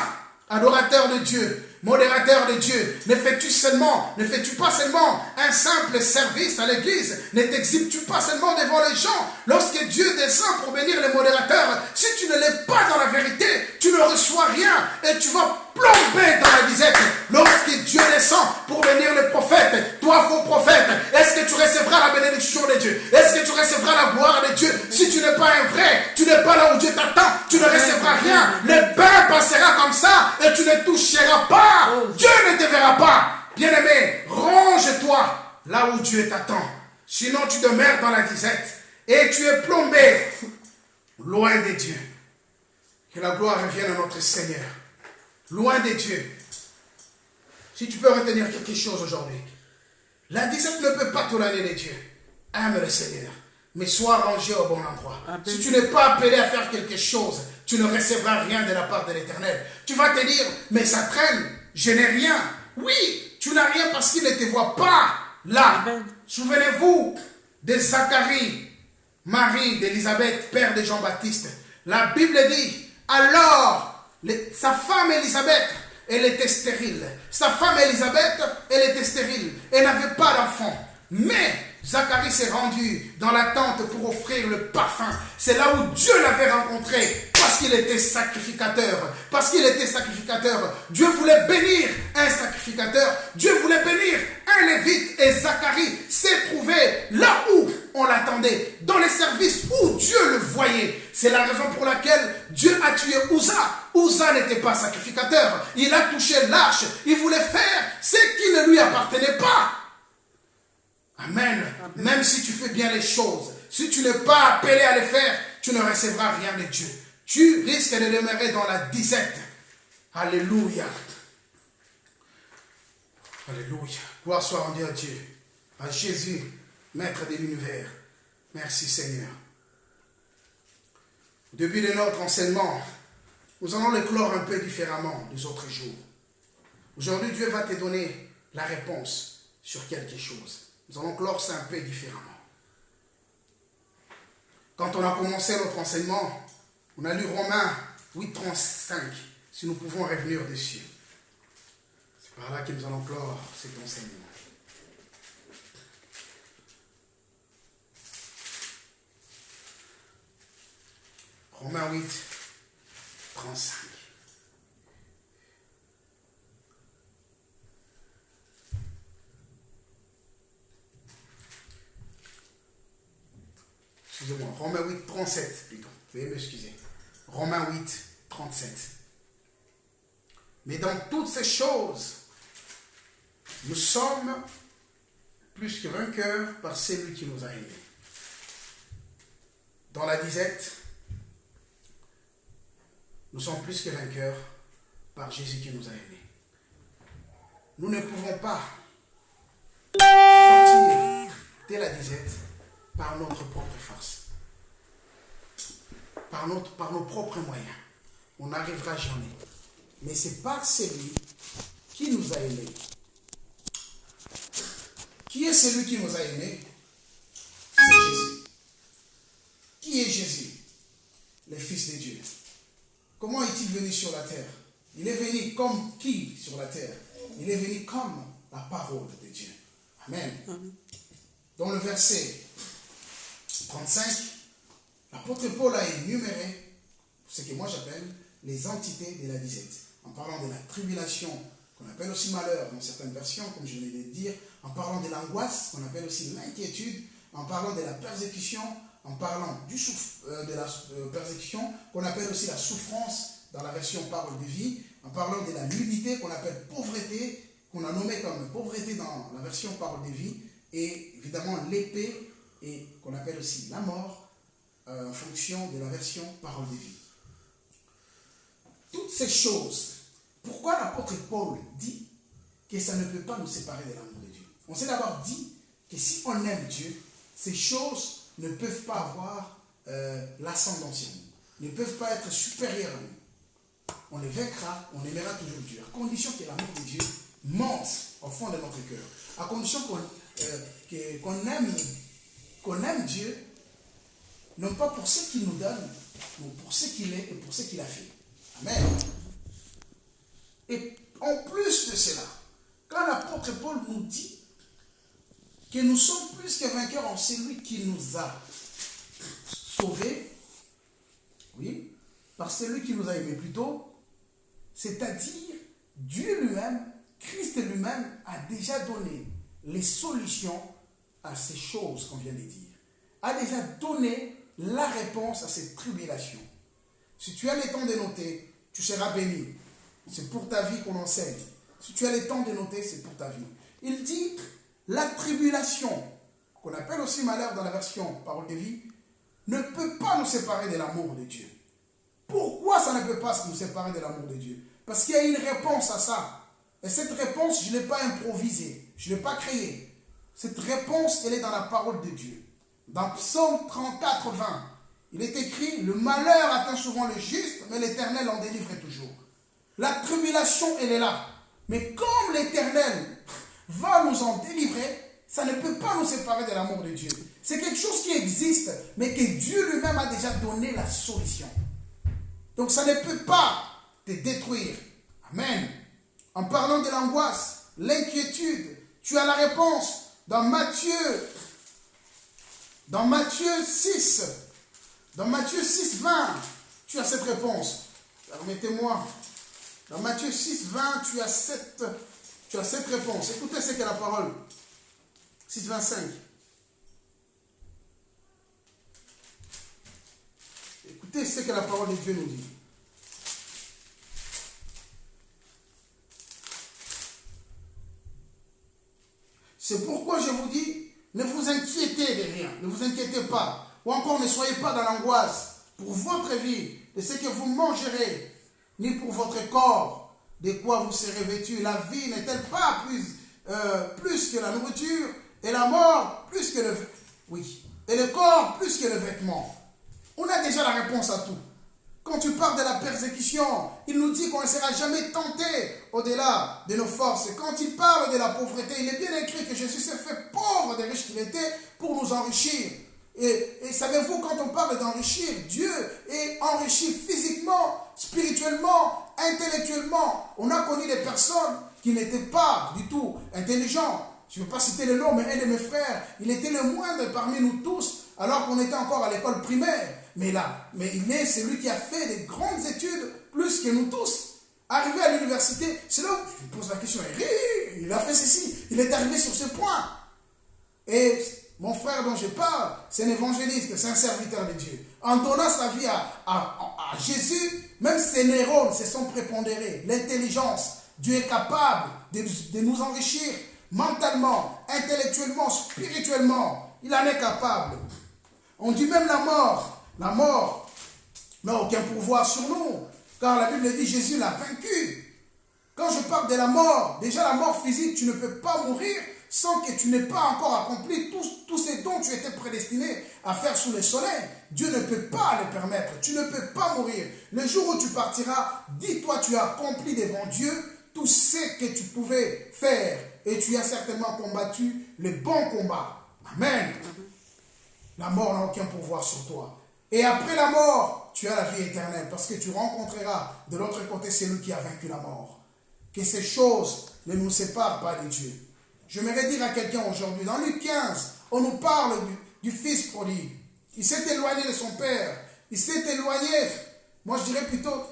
B: Adorateur de Dieu, modérateur de Dieu, ne fais-tu pas seulement un simple service à l'église, ne t'exhibes-tu pas seulement devant les gens. Lorsque Dieu descend pour bénir les modérateurs, si tu ne l'es pas dans la vérité, tu ne reçois rien et tu vas plomber dans la disette. Lorsque Dieu descend pour bénir les prophètes, toi faux prophète, est-ce que tu recevras la bénédiction de Dieu? Est-ce que tu recevras la gloire de Dieu? Si tu n'es pas un vrai, tu n'es pas là où Dieu t'attend, tu ne recevras rien. Le pain passera comme ça et tu ne toucheras pas. Dieu ne te verra pas. Bien-aimé, range-toi là où Dieu t'attend. Sinon tu demeures dans la disette et tu es plombé loin de Dieu. Que la gloire revienne à notre Seigneur. Loin de Dieu. Si tu peux retenir quelque chose aujourd'hui, la disette ne peut pas t'éloigner de Dieu. Aime le Seigneur, mais sois rangé au bon endroit. Si tu n'es pas appelé à faire quelque chose, tu ne recevras rien de la part de l'Éternel. Tu vas te dire, mais ça traîne, je n'ai rien. Oui, tu n'as rien parce qu'il ne te voit pas là. Souvenez-vous de Zacharie, mari d'Élisabeth, père de Jean-Baptiste. La Bible dit, alors, sa femme Élisabeth, elle était stérile. Sa femme Élisabeth, elle était stérile. Elle n'avait pas d'enfant. Mais Zacharie s'est rendu dans la tente pour offrir le parfum. C'est là où Dieu l'avait rencontré. Parce qu'il était sacrificateur. Parce qu'il était sacrificateur. Dieu voulait bénir un sacrificateur. Dieu voulait bénir un lévite. Et Zacharie s'est trouvé là où on l'attendait. Dans les services où Dieu le voyait. C'est la raison pour laquelle Dieu a tué Uza. Uza n'était pas sacrificateur. Il a touché l'arche. Il voulait faire ce qui ne lui appartenait pas. Amen. Même si tu fais bien les choses, si tu n'es pas appelé à les faire, tu ne recevras rien de Dieu. Tu risques de demeurer dans la disette. Alléluia. Alléluia. Gloire soit rendue à Dieu. À Jésus, Maître de l'univers. Merci Seigneur. Au début de notre enseignement, nous allons le clore un peu différemment des autres jours. Aujourd'hui, Dieu va te donner la réponse sur quelque chose. Nous allons clore ça un peu différemment. Quand on a commencé notre enseignement, on a lu Romains 8:35. Si nous pouvons revenir dessus. C'est par là que nous allons clore cet enseignement. Romains 8:35. Excusez-moi, Romains 8:37 plutôt. Veuillez m'excuser. Romains 8:37. Mais dans toutes ces choses, nous sommes plus que vainqueurs par celui qui nous a aimés. Dans la disette, nous sommes plus que vainqueurs par Jésus qui nous a aimés. Nous ne pouvons pas sortir de la disette par notre propre force, par nos propres moyens. On n'arrivera jamais. Mais c'est par celui qui nous a aimés. Qui est celui qui nous a aimés? C'est Jésus. Qui est Jésus? Le Fils de Dieu. Comment est-il venu sur la terre? Il est venu comme qui sur la terre? Il est venu comme la parole de Dieu. Amen. Dans le verset 35, l'apôtre Paul a énuméré ce que moi j'appelle les entités de la disette. En parlant de la tribulation, qu'on appelle aussi malheur dans certaines versions, comme je venais de le dire, en parlant de l'angoisse, qu'on appelle aussi l'inquiétude, en parlant de la persécution, en parlant de la persécution, qu'on appelle aussi la souffrance dans la version parole de vie, en parlant de la nudité, qu'on appelle pauvreté, qu'on a nommé comme pauvreté dans la version parole de vie, et évidemment l'épée, et qu'on appelle aussi la mort, en fonction de la version parole de vie. Toutes ces choses, pourquoi l'apôtre Paul dit que ça ne peut pas nous séparer de l'amour de Dieu? On s'est d'abord dit que si on aime Dieu, ces choses ne peuvent pas avoir l'ascendant sur nous, ne peuvent pas être supérieures à nous. On les vaincra, on aimera toujours Dieu, à condition que l'amour de Dieu monte au fond de notre cœur, à condition qu'on aime Dieu, non pas pour ce qu'il nous donne, mais pour ce qu'il est et pour ce qu'il a fait. Amen. Et En plus de cela, quand l'apôtre Paul nous dit que nous sommes plus que vainqueurs en celui qui nous a sauvés, oui, par celui qui nous a aimés plutôt, c'est-à-dire Dieu lui-même, Christ lui-même a déjà donné les solutions à ces choses qu'on vient de dire, a déjà donné la réponse à cette tribulation. Si tu as le temps de noter, tu seras béni. C'est pour ta vie qu'on enseigne. Si tu as le temps de noter, c'est pour ta vie. Il dit, la tribulation, qu'on appelle aussi malheur dans la version parole de vie, ne peut pas nous séparer de l'amour de Dieu. Pourquoi ça ne peut pas nous séparer de l'amour de Dieu? Parce qu'il y a une réponse à ça. Et cette réponse, je ne l'ai pas improvisée, je ne l'ai pas créée. Cette réponse, elle est dans la parole de Dieu. Dans Psaume 34, 20, il est écrit, le malheur atteint souvent le juste, mais l'Éternel en délivre toujours. La tribulation, elle est là. Mais comme l'Éternel va nous en délivrer, ça ne peut pas nous séparer de l'amour de Dieu. C'est quelque chose qui existe, mais que Dieu lui-même a déjà donné la solution. Donc ça ne peut pas te détruire. Amen. En parlant de l'angoisse, l'inquiétude, tu as la réponse dans Matthieu 6. Dans Matthieu 6, 20, tu as cette réponse. Permettez-moi. Dans Matthieu 6, 20, tu as cette réponse. Écoutez ce qu'est la parole. 6, 25. Écoutez ce que la parole de Dieu nous dit. C'est pourquoi je vous dis, ne vous inquiétez de rien, ne vous inquiétez pas, ou encore ne soyez pas dans l'angoisse pour votre vie, de ce que vous mangerez, ni pour votre corps, de quoi vous serez vêtus. La vie n'est-elle pas plus que la nourriture, et la mort plus que et le corps plus que le vêtement. On a déjà la réponse à tout. Quand tu parles de la persécution, il nous dit qu'on ne sera jamais tenté au-delà de nos forces. Quand il parle de la pauvreté, il est bien écrit que Jésus s'est fait pauvre des riches qu'il était pour nous enrichir. Et savez-vous, quand on parle d'enrichir, Dieu est enrichi physiquement, spirituellement, intellectuellement. On a connu des personnes qui n'étaient pas du tout intelligents. Je ne veux pas citer le nom, mais un de mes frères, il était le moindre parmi nous tous, alors qu'on était encore à l'école primaire. Mais il est celui qui a fait des grandes études, plus que nous tous. Arrivé à l'université, c'est là où je me pose la question, il a fait ceci, il est arrivé sur ce point. Et mon frère dont je parle, c'est un évangéliste, c'est un serviteur de Dieu. En donnant sa vie à Jésus, même ses neurones se sont prépondérés. L'intelligence, Dieu est capable de nous enrichir mentalement, intellectuellement, spirituellement. Il en est capable. On dit même la mort n'a aucun pouvoir sur nous. Car la Bible dit Jésus l'a vaincu. Quand je parle de la mort, déjà la mort physique, tu ne peux pas mourir sans que tu n'aies pas encore accompli tout ce dont tu étais prédestiné à faire sous le soleil. Dieu ne peut pas le permettre. Tu ne peux pas mourir. Le jour où tu partiras, dis-toi, tu as accompli devant Dieu tout ce que tu pouvais faire. Et tu as certainement combattu le bon combat. Amen. La mort n'a aucun pouvoir sur toi. Et après la mort, tu as la vie éternelle. Parce que tu rencontreras de l'autre côté celui qui a vaincu la mort. Que ces choses ne nous séparent pas de Dieu. J'aimerais dire à quelqu'un aujourd'hui, dans Luc 15, on nous parle du fils prodigue. Il s'est éloigné de son père. Il s'est éloigné, moi je dirais plutôt,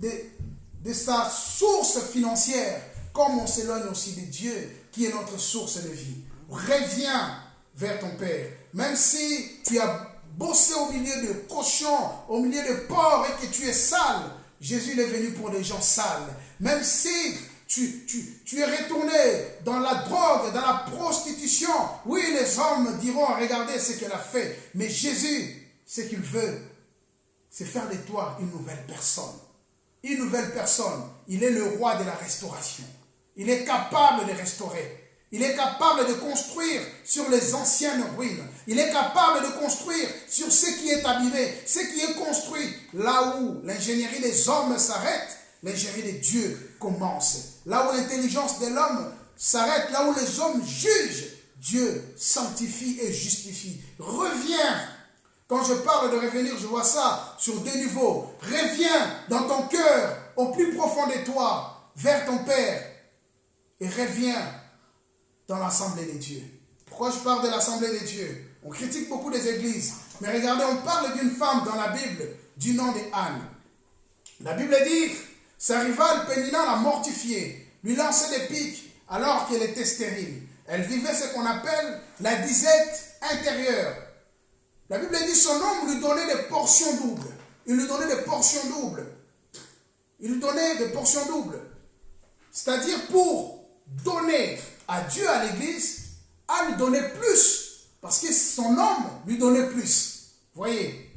B: de sa source financière. Comme on s'éloigne aussi de Dieu, qui est notre source de vie. Reviens vers ton père. Même si tu as bossé au milieu de cochons, au milieu de porcs et que tu es sale, Jésus est venu pour les gens sales. Même si tu es retourné dans la drogue, dans la prostitution, oui, les hommes diront, regardez ce qu'elle a fait. Mais Jésus, ce qu'il veut, c'est faire de toi une nouvelle personne. Une nouvelle personne. Il est le roi de la restauration. Il est capable de restaurer. Il est capable de construire sur les anciennes ruines. Il est capable de construire sur ce qui est abîmé, ce qui est construit. Là où l'ingénierie des hommes s'arrête, l'ingénierie de Dieu commence. Là où l'intelligence de l'homme s'arrête, là où les hommes jugent, Dieu sanctifie et justifie. Reviens. Quand je parle de revenir, je vois ça sur deux niveaux. Reviens dans ton cœur, au plus profond de toi, vers ton Père et reviens dans l'assemblée des dieux. Pourquoi je parle de l'assemblée des dieux? On critique beaucoup les églises. Mais regardez, on parle d'une femme dans la Bible du nom de Anne. La Bible dit, sa rivale Pénina l'a mortifiée, lui lançait des pics alors qu'elle était stérile. Elle vivait ce qu'on appelle la disette intérieure. La Bible dit, son homme lui donnait des portions doubles. Il lui donnait des portions doubles. Il lui donnait des portions doubles. C'est-à-dire pour donner à Dieu, à l'église, Anne donnait plus. Parce que son homme lui donnait plus. Voyez.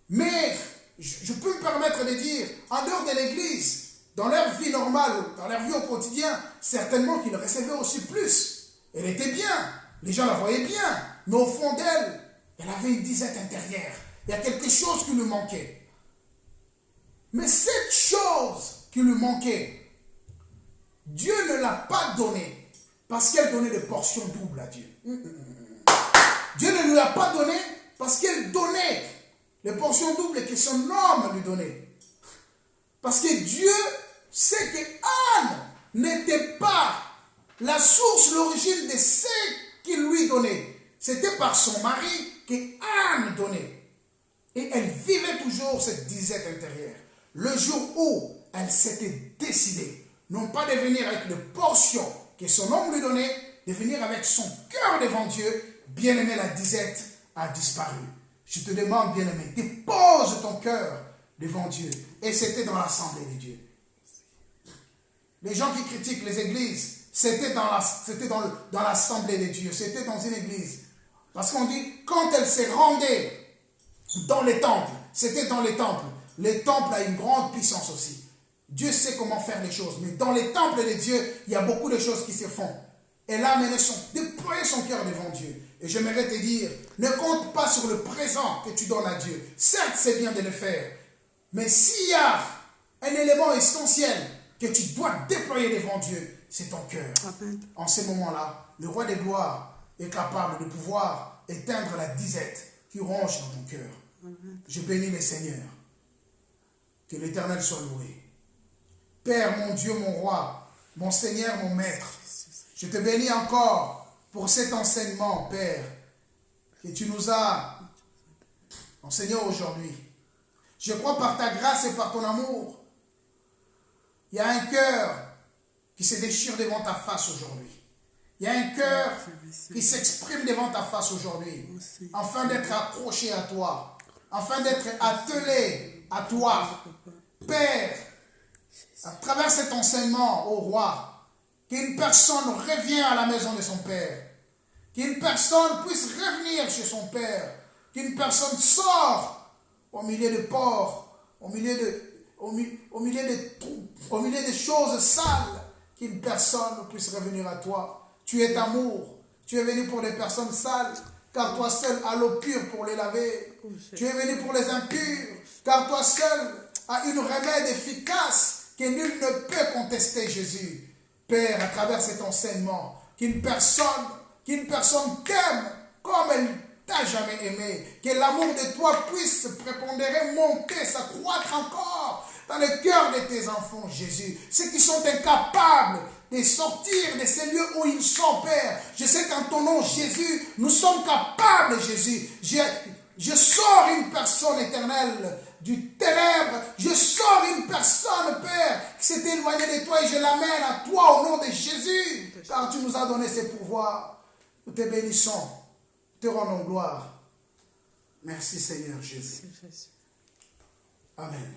B: Mais je peux me permettre de dire, en dehors de l'église, dans leur vie normale, dans leur vie au quotidien, certainement qu'ils recevaient aussi plus. Elle était bien. Les gens la voyaient bien. Mais au fond d'elle, elle avait une disette intérieure. Il y a quelque chose qui lui manquait. Mais cette chose qui lui manquait, Dieu ne l'a pas donnée parce qu'elle donnait des portions doubles à Dieu. Dieu ne lui a pas donné parce qu'elle donnait les portions doubles que son homme lui donnait. Parce que Dieu sait que Anne n'était pas la source, l'origine de ce qu'il lui donnait. C'était par son mari que Anne donnait. Et elle vivait toujours cette disette intérieure. Le jour où elle s'était décidée, non pas de venir avec les portions que son homme lui donnait, de venir avec son cœur devant Dieu, bien-aimé, la disette a disparu. Je te demande, bien-aimé, dépose ton cœur devant Dieu. Et c'était dans l'assemblée des dieux. Les gens qui critiquent les églises, c'était dans l'assemblée des dieux, c'était dans une église. Parce qu'on dit, quand elle s'est rendue dans les temples, c'était dans les temples. Les temples ont une grande puissance aussi. Dieu sait comment faire les choses. Mais dans les temples de Dieu, il y a beaucoup de choses qui se font. Elle a déployé son cœur devant Dieu. Et j'aimerais te dire, ne compte pas sur le présent que tu donnes à Dieu. Certes, c'est bien de le faire. Mais s'il y a un élément essentiel que tu dois déployer devant Dieu, c'est ton cœur. Amen. En ce moment-là, le roi des gloires est capable de pouvoir éteindre la disette qui ronge dans ton cœur. Amen. Je bénis le Seigneur. Que l'Éternel soit loué. Père, mon Dieu, mon roi, mon Seigneur, mon Maître, je te bénis encore pour cet enseignement, Père, que tu nous as enseigné aujourd'hui. Je crois par ta grâce et par ton amour, il y a un cœur qui se déchire devant ta face aujourd'hui. Il y a un cœur qui s'exprime devant ta face aujourd'hui, afin d'être accroché à toi, afin d'être attelé à toi. Père, à travers cet enseignement au roi, qu'une personne revienne à la maison de son Père, qu'une personne puisse revenir chez son Père, qu'une personne sort au milieu de porcs, au milieu de choses sales, qu'une personne puisse revenir à toi. Tu es amour, tu es venu pour les personnes sales, car toi seul as l'eau pure pour les laver. Tu es venu pour les impurs, car toi seul as une remède efficace que nul ne peut contester, Jésus. Père, à travers cet enseignement, qu'une personne t'aime comme elle t'a jamais aimé, que l'amour de toi puisse prépondérer, monter, s'accroître encore dans le cœur de tes enfants, Jésus. Ceux qui sont incapables de sortir de ces lieux où ils sont, Père. Je sais qu'en ton nom, Jésus, nous sommes capables, Jésus. Je sors une personne éternelle du ténèbre. Je sors une personne, Père, qui s'est éloignée de toi et je l'amène à toi au nom de Jésus. Car tu nous as donné ces pouvoirs. Nous te bénissons. Nous te rendons gloire. Merci Seigneur Jésus. Amen.